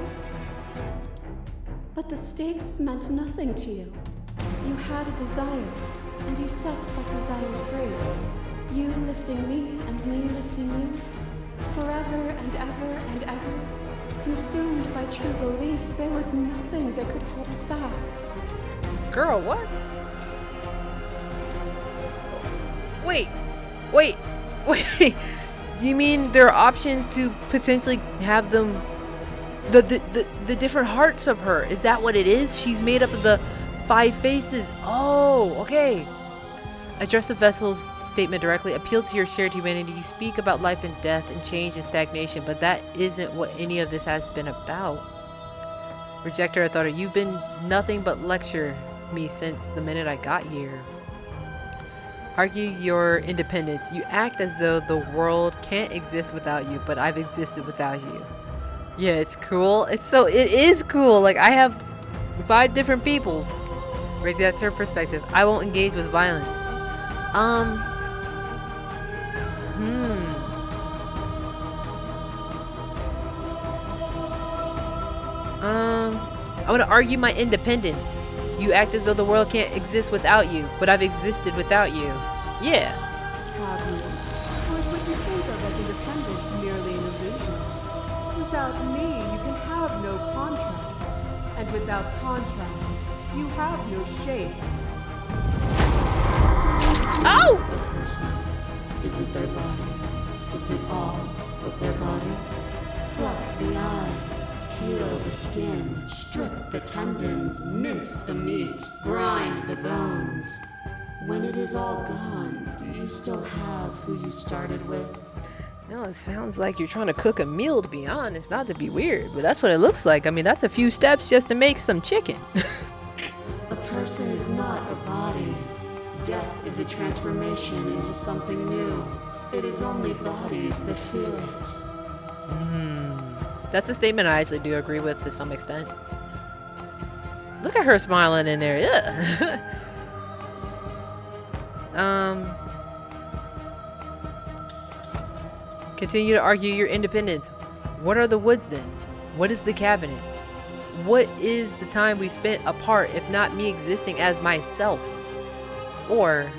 But the stakes meant nothing to you. You had a desire, and you set that desire free. You lifting me and me lifting you, forever and ever and ever. Consumed by true belief, there was nothing that could hold us back. Girl, what? Wait. Wait. Do you mean there are options to potentially have them... The different hearts of her? Is that what it is? She's made up of the 5 faces. Oh, okay. Address the vessel's statement directly. Appeal to your shared humanity. You speak about life and death and change and stagnation, but that isn't what any of this has been about. Rejecter, I thought you've been nothing but lecture me since the minute I got here. Argue your independence. You act as though the world can't exist without you, but I've existed without you. Yeah, it's cool. It is cool. Like, I have 5 different peoples. Rejecter perspective. I won't engage with violence. I want to argue my independence. You act as though the world can't exist without you, but I've existed without you. Yeah. Have you? Or is what you think of as independence merely an illusion? Without me, you can have no contrast. And without contrast, you have no shape. Oh! The person. Is it their body? Is it all? of their body. Pluck the eyes, peel the skin, strip the tendons, mince the meat, grind the bones. When it is all gone, do you still have who you started with? No, it sounds like you're trying to cook a meal, to be honest, not to be weird, but that's what it looks like. I mean, that's a few steps just to make some chicken. A person is not a body. Death is a transformation into something new. It is only bodies that feel it. That's a statement I actually do agree with to some extent. Look at her smiling in there. Yeah. Continue to argue your independence. What are the woods then? What is the cabinet? What is the time we spent apart if not me existing as myself? Or,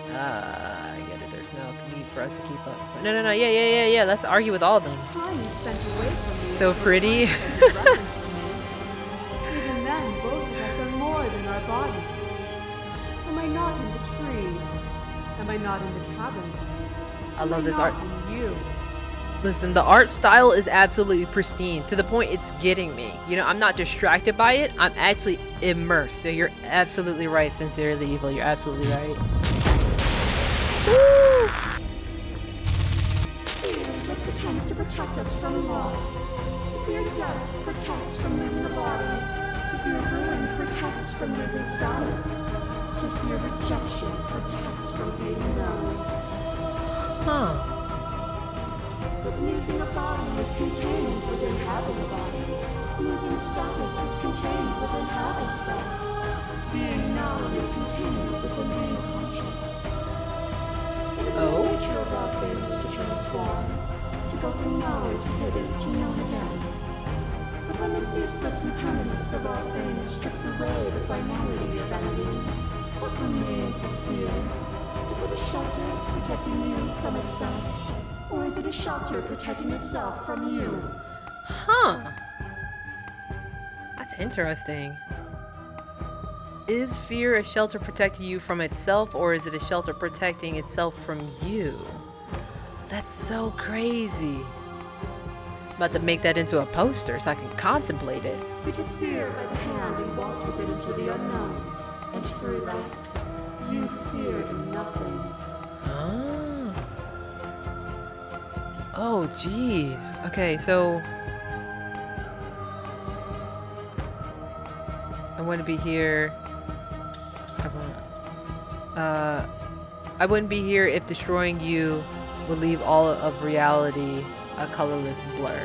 I get it, there's no need for us to keep up. No, yeah. Let's argue with all of them. Time spent away from me So is pretty. reference to me. Even then, both of us are more than our bodies. Am I not in the trees? Am I not in the cabin? I love this Am I art. not in you? Listen, the art style is absolutely pristine to the point it's getting me. You know, I'm not distracted by it. I'm actually immersed. So you're absolutely right, Sincerely Evil. You're absolutely right. Woo! Fear that pretends to protect us from loss. To fear death protects from losing a body. To fear ruin protects from losing status. To fear rejection protects from being known. Huh. But losing a body is contained within having a body. Losing status is contained within having status. Being known is contained within being conscious. It is in the nature of all things to transform, to go from known to hidden to known again. But when the ceaseless impermanence of all things strips away the finality of endings, what remains of fear? Is it a shelter protecting you from itself? Or is it a shelter protecting itself from you? Huh. That's interesting. Is fear a shelter protecting you from itself, or is it a shelter protecting itself from you? That's so crazy. I'm about to make that into a poster so I can contemplate it. We took fear by the hand and walked with it into the unknown. And through that, you feared nothing. Ah. Oh, jeez. Okay, so I wouldn't be here. I wouldn't be here if destroying you would leave all of reality a colorless blur.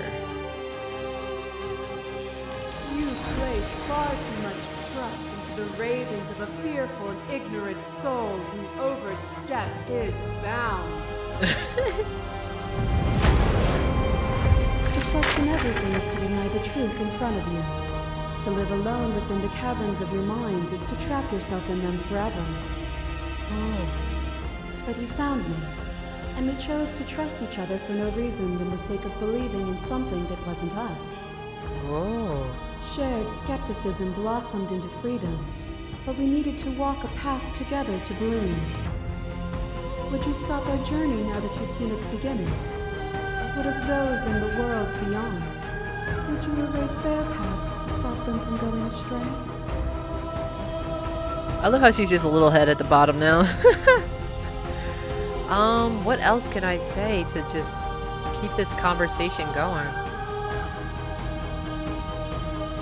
You place far too much trust into the ravings of a fearful and ignorant soul who overstepped his bounds. To trust in everything is to deny the truth in front of you. To live alone within the caverns of your mind is to trap yourself in them forever. Oh. But you found me, and we chose to trust each other for no reason than the sake of believing in something that wasn't us. Whoa. Shared skepticism blossomed into freedom, but we needed to walk a path together to bloom. Would you stop our journey now that you've seen its beginning? What of those in the worlds beyond? Would you erase their paths to stop them from going astray? I love how she's just a little head at the bottom now. What else can I say to just keep this conversation going?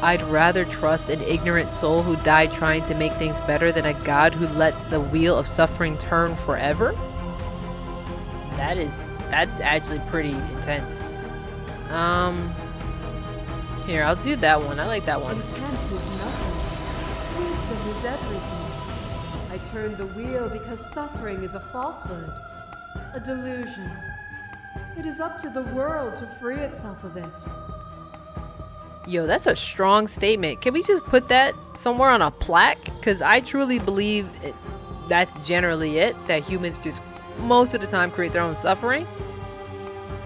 I'd rather trust an ignorant soul who died trying to make things better than a god who let the wheel of suffering turn forever? That's actually pretty intense. Here, I'll do that one. I like that one. Intent is nothing. Wisdom is everything. I turned the wheel because suffering is a falsehood, a delusion. It is up to the world to free itself of it. Yo, that's a strong statement. Can we just put that somewhere on a plaque? Because I truly believe that's generally it, that humans just most of the time create their own suffering.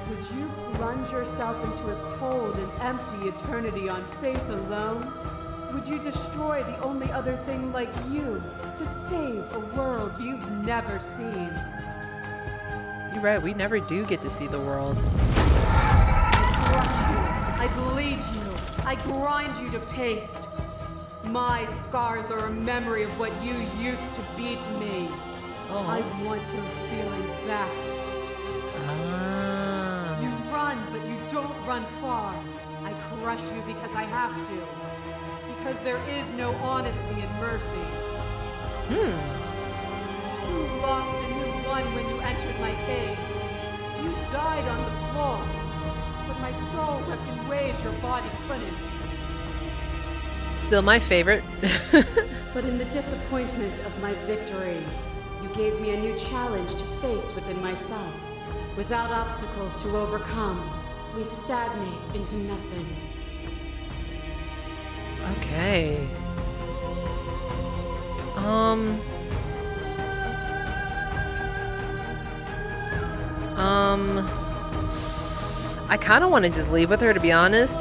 Would you plunge yourself into a cold and empty eternity on faith alone? Would you destroy the only other thing like you to save a world you've never seen? You're right, we never do get to see the world. I bleed you. I grind you to paste. My scars are a memory of what you used to be to me. Oh. I want those feelings back. Ah. You run, but you don't run far. I crush you because I have to. Because there is no honesty and mercy. Who lost and who won when you entered my cave? You died on the floor. But my soul wept in ways your body couldn't. Still my favorite. But in the disappointment of my victory, you gave me a new challenge to face within myself. Without obstacles to overcome, we stagnate into nothing. Okay. I kind of want to just leave with her, to be honest.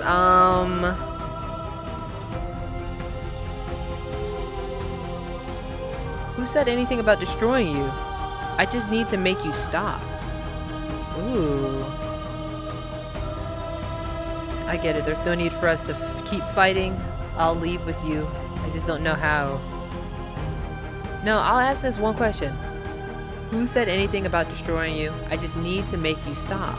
Who said anything about destroying you? I just need to make you stop. Ooh. I get it. There's no need for us to keep fighting. I'll leave with you. I just don't know how. No, I'll ask this one question. Who said anything about destroying you? I just need to make you stop.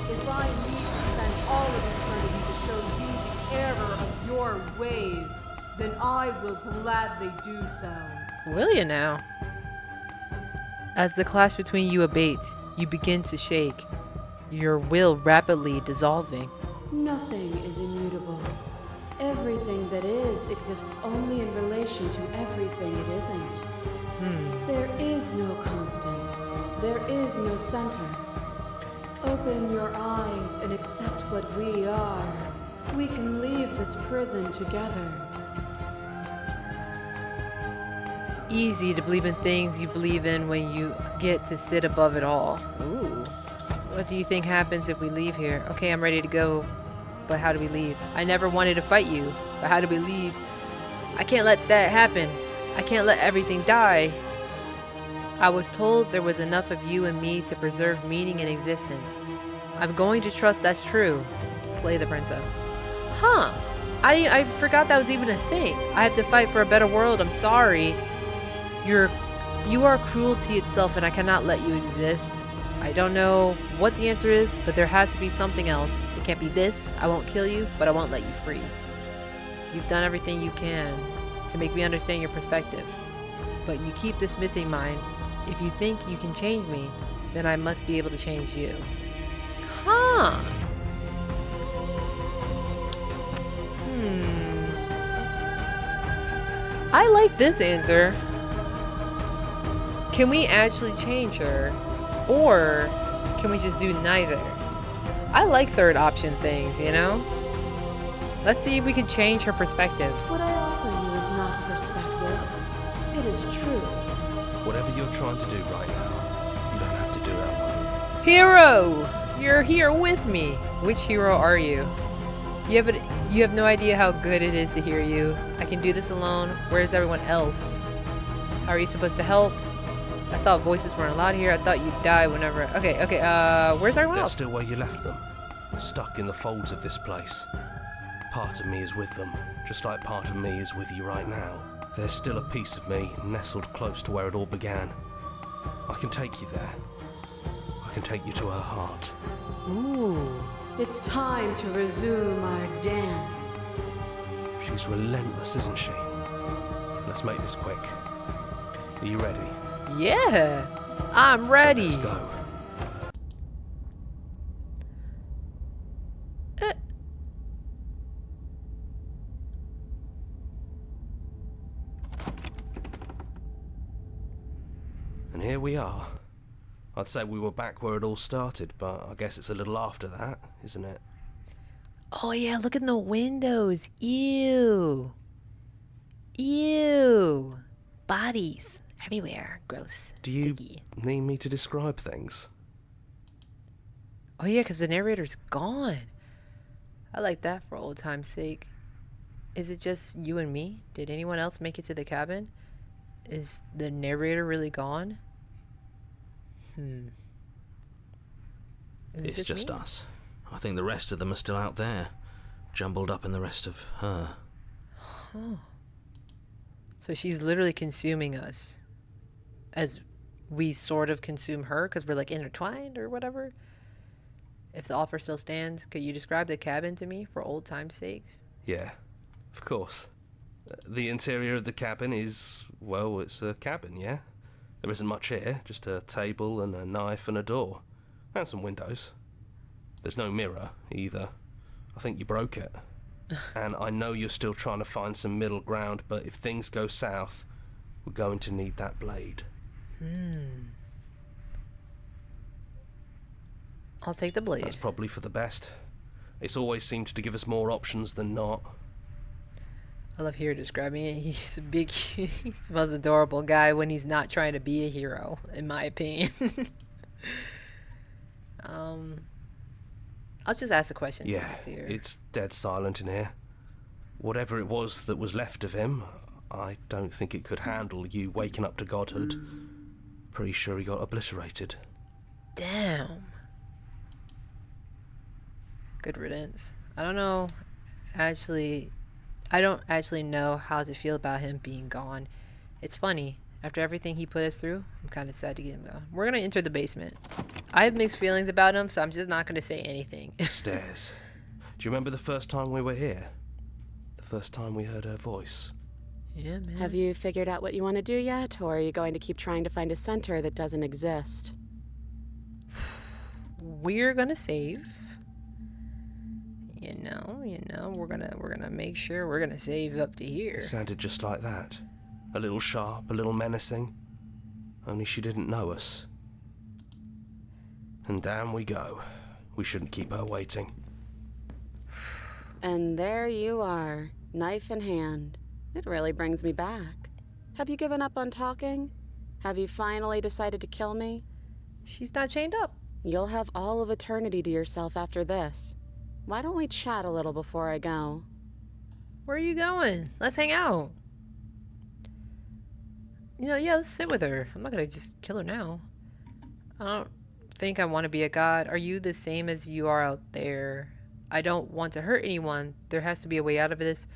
If I need to spend all of eternity to show you the error of your ways, then I will gladly do so. Will you now? As the clash between you abates, you begin to shake, your will rapidly dissolving. Nothing is immutable. Everything that is exists only in relation to everything it isn't. There is no constant. There is no center. Open your eyes and accept what we are. We can leave this prison together. It's easy to believe in things you believe in when you get to sit above it all. Ooh. What do you think happens if we leave here? Okay, I'm ready to go, but how do we leave? I never wanted to fight you, but how do we leave? I can't let that happen. I can't let everything die. I was told there was enough of you and me to preserve meaning in existence. I'm going to trust that's true. Slay the princess. Huh. I forgot that was even a thing. I have to fight for a better world. I'm sorry. You are cruelty itself, and I cannot let you exist. I don't know what the answer is, but there has to be something else. It can't be this. I won't kill you, but I won't let you free. You've done everything you can to make me understand your perspective, but you keep dismissing mine. If you think you can change me, then I must be able to change you. Huh. I like this answer. Can we actually change her? Or can we just do neither? I like third option things, you know? Let's see if we can change her perspective. What I offer you is not perspective. It is truth. Whatever you're trying to do right now, you don't have to do it alone. Hero! You're here with me. Which hero are you? You have no idea how good it is to hear you. I can do this alone. Where's everyone else? How are you supposed to help? I thought voices weren't allowed here. I thought you'd die whenever... Okay, where's everyone They're else? still where you left them, stuck in the folds of this place. Part of me is with them, just like part of me is with you right now. There's still a piece of me nestled close to where it all began. I can take you there. I can take you to her heart. Ooh. It's time to resume our dance. She's relentless, isn't she? Let's make this quick. Are you ready? Yeah, I'm ready. Let's go. And here we are. I'd say we were back where it all started, but I guess it's a little after that, isn't it? Oh yeah, look in the windows. Ew. Ew. Bodies everywhere. Gross. Do you Sticky. need me to describe things? Oh yeah, because the narrator's gone. I like that for old time's sake. Is it just you and me? Did anyone else make it to the cabin? Is the narrator really gone? Is it It's just me? us. I think the rest of them are still out there, jumbled up in the rest of her. Oh. So she's literally consuming us as we sort of consume her because we're like intertwined or whatever. If the offer still stands, could you describe the cabin to me for old time's sakes? Yeah, of course. The interior of the cabin is, well, it's a cabin, yeah? There isn't much here, just a table and a knife and a door. And some windows. There's no mirror, either. I think you broke it. And I know you're still trying to find some middle ground, but if things go south, we're going to need that blade. I'll take the blade. That's probably for the best. It's always seemed to give us more options than not. I love Hero describing it. He's a big, he's the most adorable guy when he's not trying to be a hero, in my opinion. I'll just ask a question since Yeah, it's here. it's dead silent in here. Whatever it was that was left of him, I don't think it could handle you waking up to godhood. Pretty sure he got obliterated. Damn. Good riddance. I don't actually know how to feel about him being gone. It's funny. After everything he put us through, I'm kind of sad to get him go. We're going to enter the basement. I have mixed feelings about him, so I'm just not going to say anything. Stairs. Do you remember the first time we were here? The first time we heard her voice? Yeah, man. Have you figured out what you want to do yet, or are you going to keep trying to find a center that doesn't exist? We're going to save. We're gonna make sure we're gonna save up to here. It sounded just like that. A little sharp, a little menacing. Only she didn't know us. And down we go. We shouldn't keep her waiting. And there you are, knife in hand. It really brings me back. Have you given up on talking? Have you finally decided to kill me? She's not chained up. You'll have all of eternity to yourself after this. Why don't we chat a little before I go? Where are you going? Let's hang out. Yeah, let's sit with her. I'm not gonna just kill her now. I don't think I want to be a god. Are you the same as you are out there? I don't want to hurt anyone. There has to be a way out of this.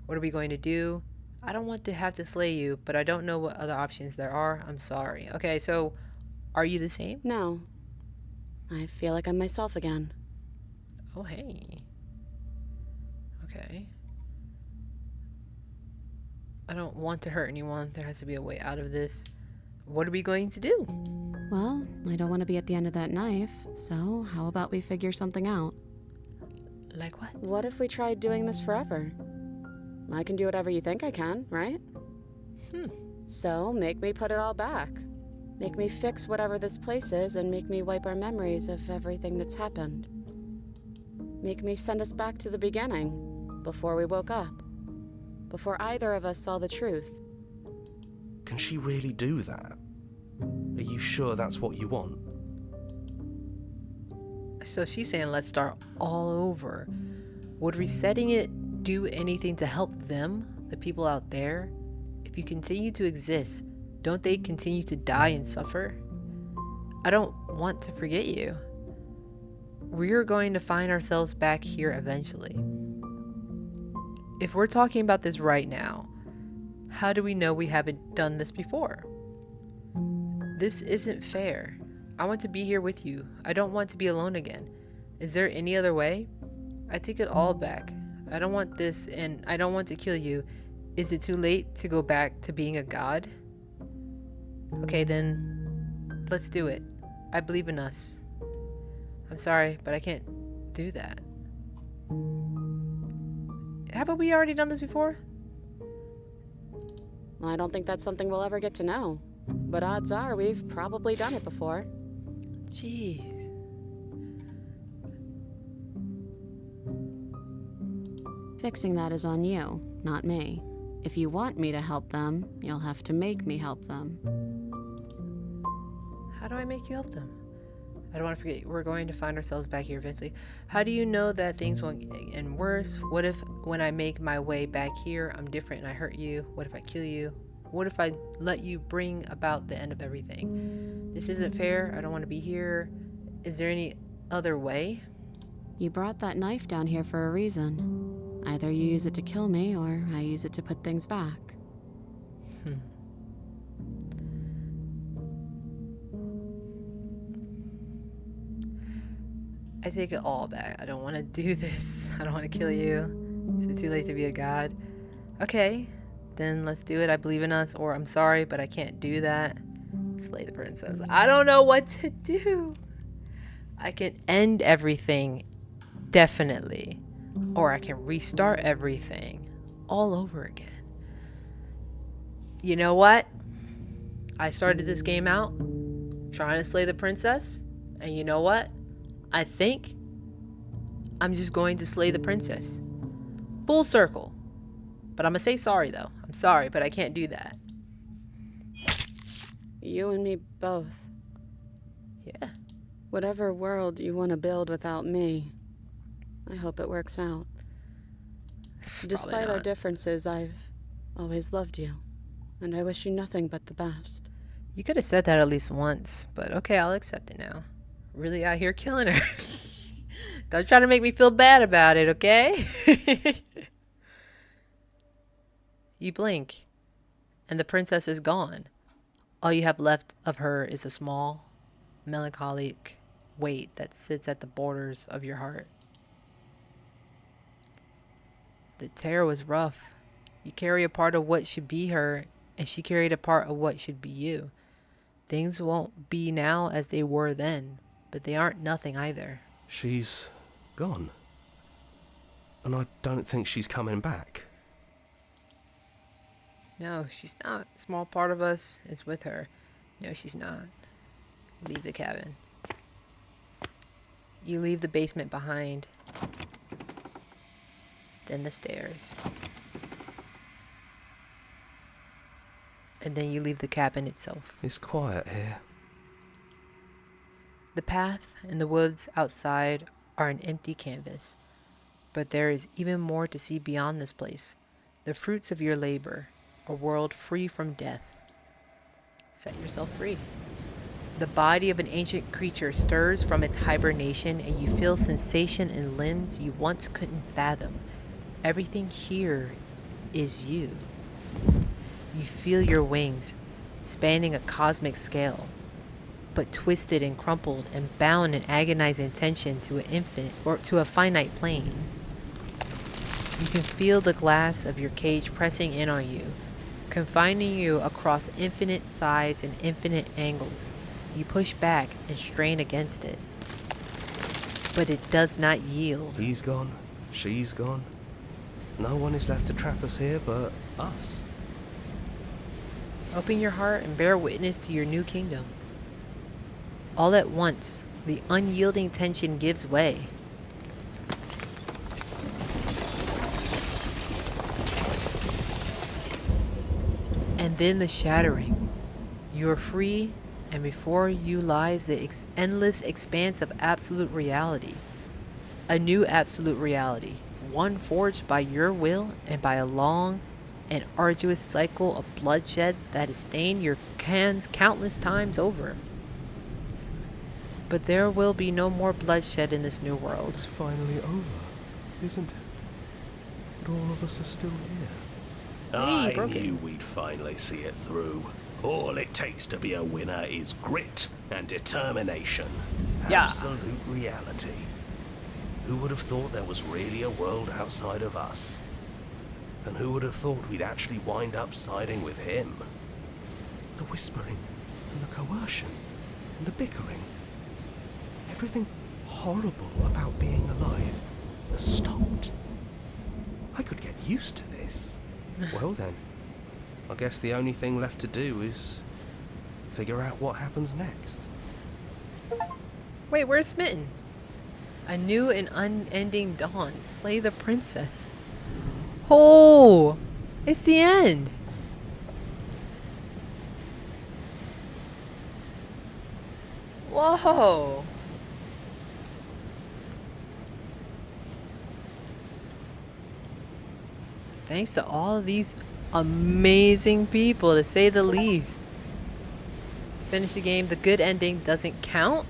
What are we going to do? I don't want to have to slay you, but I don't know what other options there are. I'm sorry. Okay, so are you the same? No. I feel like I'm myself again. Oh, hey. Okay. I don't want to hurt anyone. There has to be a way out of this. What are we going to do? Well, I don't want to be at the end of that knife, so how about we figure something out? Like what? What if we tried doing this forever? I can do whatever you think I can, right? So, make me put it all back. Make me fix whatever this place is and make me wipe our memories of everything that's happened. Make me send us back to the beginning, before we woke up. Before either of us saw the truth. Can she really do that? Are you sure that's what you want? So she's saying let's start all over. Would resetting it do anything to help them, the people out there? If you continue to exist, don't they continue to die and suffer? I don't want to forget you. We're going to find ourselves back here eventually. If we're talking about this right now, how do we know we haven't done this before? This isn't fair. I want to be here with you. I don't want to be alone again. Is there any other way? I take it all back. I don't want this, and I don't want to kill you. Is it too late to go back to being a god? Okay, then let's do it. I believe in us. I'm sorry, but I can't do that. Haven't we already done this before? I don't think that's something we'll ever get to know. But odds are we've probably done it before. Jeez. Fixing that is on you, not me. If you want me to help them, you'll have to make me help them. How do I make you help them? I don't want to forget, we're going to find ourselves back here eventually. How do you know that things won't get any worse? What if when I make my way back here, I'm different and I hurt you? What if I kill you? What if I let you bring about the end of everything? This isn't fair. I don't want to be here. Is there any other way? You brought that knife down here for a reason. Either you use it to kill me, or I use it to put things back. I take it all back. I don't want to do this. I don't want to kill you. Is it too late to be a god? Okay, then let's do it. I believe in us, or I'm sorry, but I can't do that. Slay the princess. I don't know what to do. I can end everything, definitely. Or I can restart everything all over again. You know what? I started this game out trying to slay the princess, and you know what? I think I'm just going to slay the princess. Full circle. But I'm gonna say sorry though. I'm sorry, but I can't do that. You and me both. Yeah. Whatever world you want to build without me, I hope it works out. Despite our not. differences, I've always loved you, and I wish you nothing but the best. You could have said that at least once, but okay, I'll accept it now. Really out here killing her. Don't try to make me feel bad about it, okay? You blink, and the princess is gone. All you have left of her is a small, melancholic weight that sits at the borders of your heart. The tear was rough. You carry a part of what should be her, and she carried a part of what should be you. Things won't be now as they were then, but they aren't nothing either. She's gone. And I don't think she's coming back. No, she's not. A small part of us is with her. No, she's not. Leave the cabin. You leave the basement behind. Then the stairs. And then you leave the cabin itself. It's quiet here. The path and the woods outside are an empty canvas. But there is even more to see beyond this place. The fruits of your labor. A world free from death. Set yourself free. The body of an ancient creature stirs from its hibernation, and you feel sensation in limbs you once couldn't fathom. Everything here is you. You feel your wings, spanning a cosmic scale, but twisted and crumpled and bound in agonizing tension to an infinite or to a finite plane. You can feel the glass of your cage pressing in on you, confining you across infinite sides and infinite angles. You push back and strain against it, but it does not yield. He's gone. She's gone. No one is left to trap us here but us. Open your heart and bear witness to your new kingdom. All at once, the unyielding tension gives way. And then the shattering. You are free, and before you lies the endless expanse of absolute reality. A new absolute reality, one forged by your will and by a long and arduous cycle of bloodshed that has stained your hands countless times over. But there will be no more bloodshed in this new world. It's finally over, isn't it? But all of us are still here. Hey, I broke it. knew we'd finally see it through. All it takes to be a winner is grit and determination. Yeah. Absolute reality. Who would have thought there was really a world outside of us? And who would have thought we'd actually wind up siding with him? The whispering and the coercion and the bickering. Everything horrible about being alive has stopped. I could get used to this. Well then, I guess the only thing left to do is figure out what happens next. Wait, where's Smitten? A new and unending dawn. Slay the princess. Oh! It's the end! Whoa! Thanks to all of these amazing people, to say the least. Finish the game. The good ending doesn't count.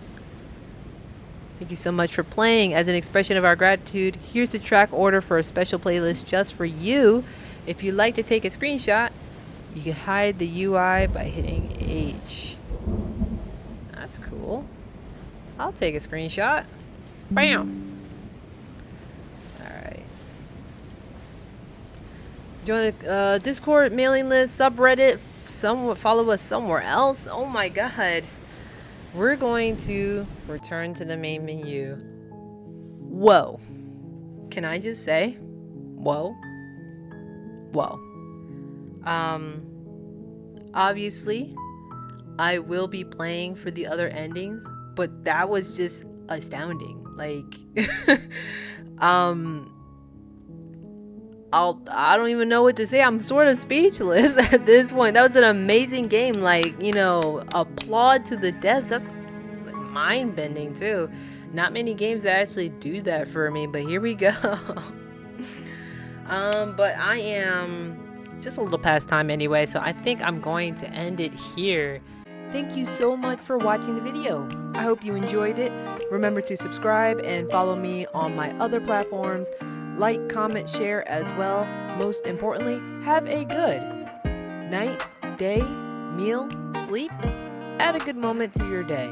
Thank you so much for playing. As an expression of our gratitude, here's the track order for a special playlist just for you. If you'd like to take a screenshot, you can hide the UI by hitting H. That's cool. I'll take a screenshot. Bam! Alright. Join the Discord mailing list, subreddit, follow us somewhere else. Oh my god. We're going to return to the main menu. Whoa. Can I just say? Whoa. Whoa. Obviously, I will be playing for the other endings, but that was just astounding. Like, I don't even know what to say. I'm sort of speechless at this point. That was an amazing game. Like, you know, applaud to the devs. That's like mind-bending too. Not many games that actually do that for me, but here we go. But I am just a little past time anyway, so I think I'm going to end it here. Thank you so much for watching the video. I hope you enjoyed it. Remember to subscribe and follow me on my other platforms. Like, comment, share as well. Most importantly, have a good night, day, meal, sleep. Add a good moment to your day.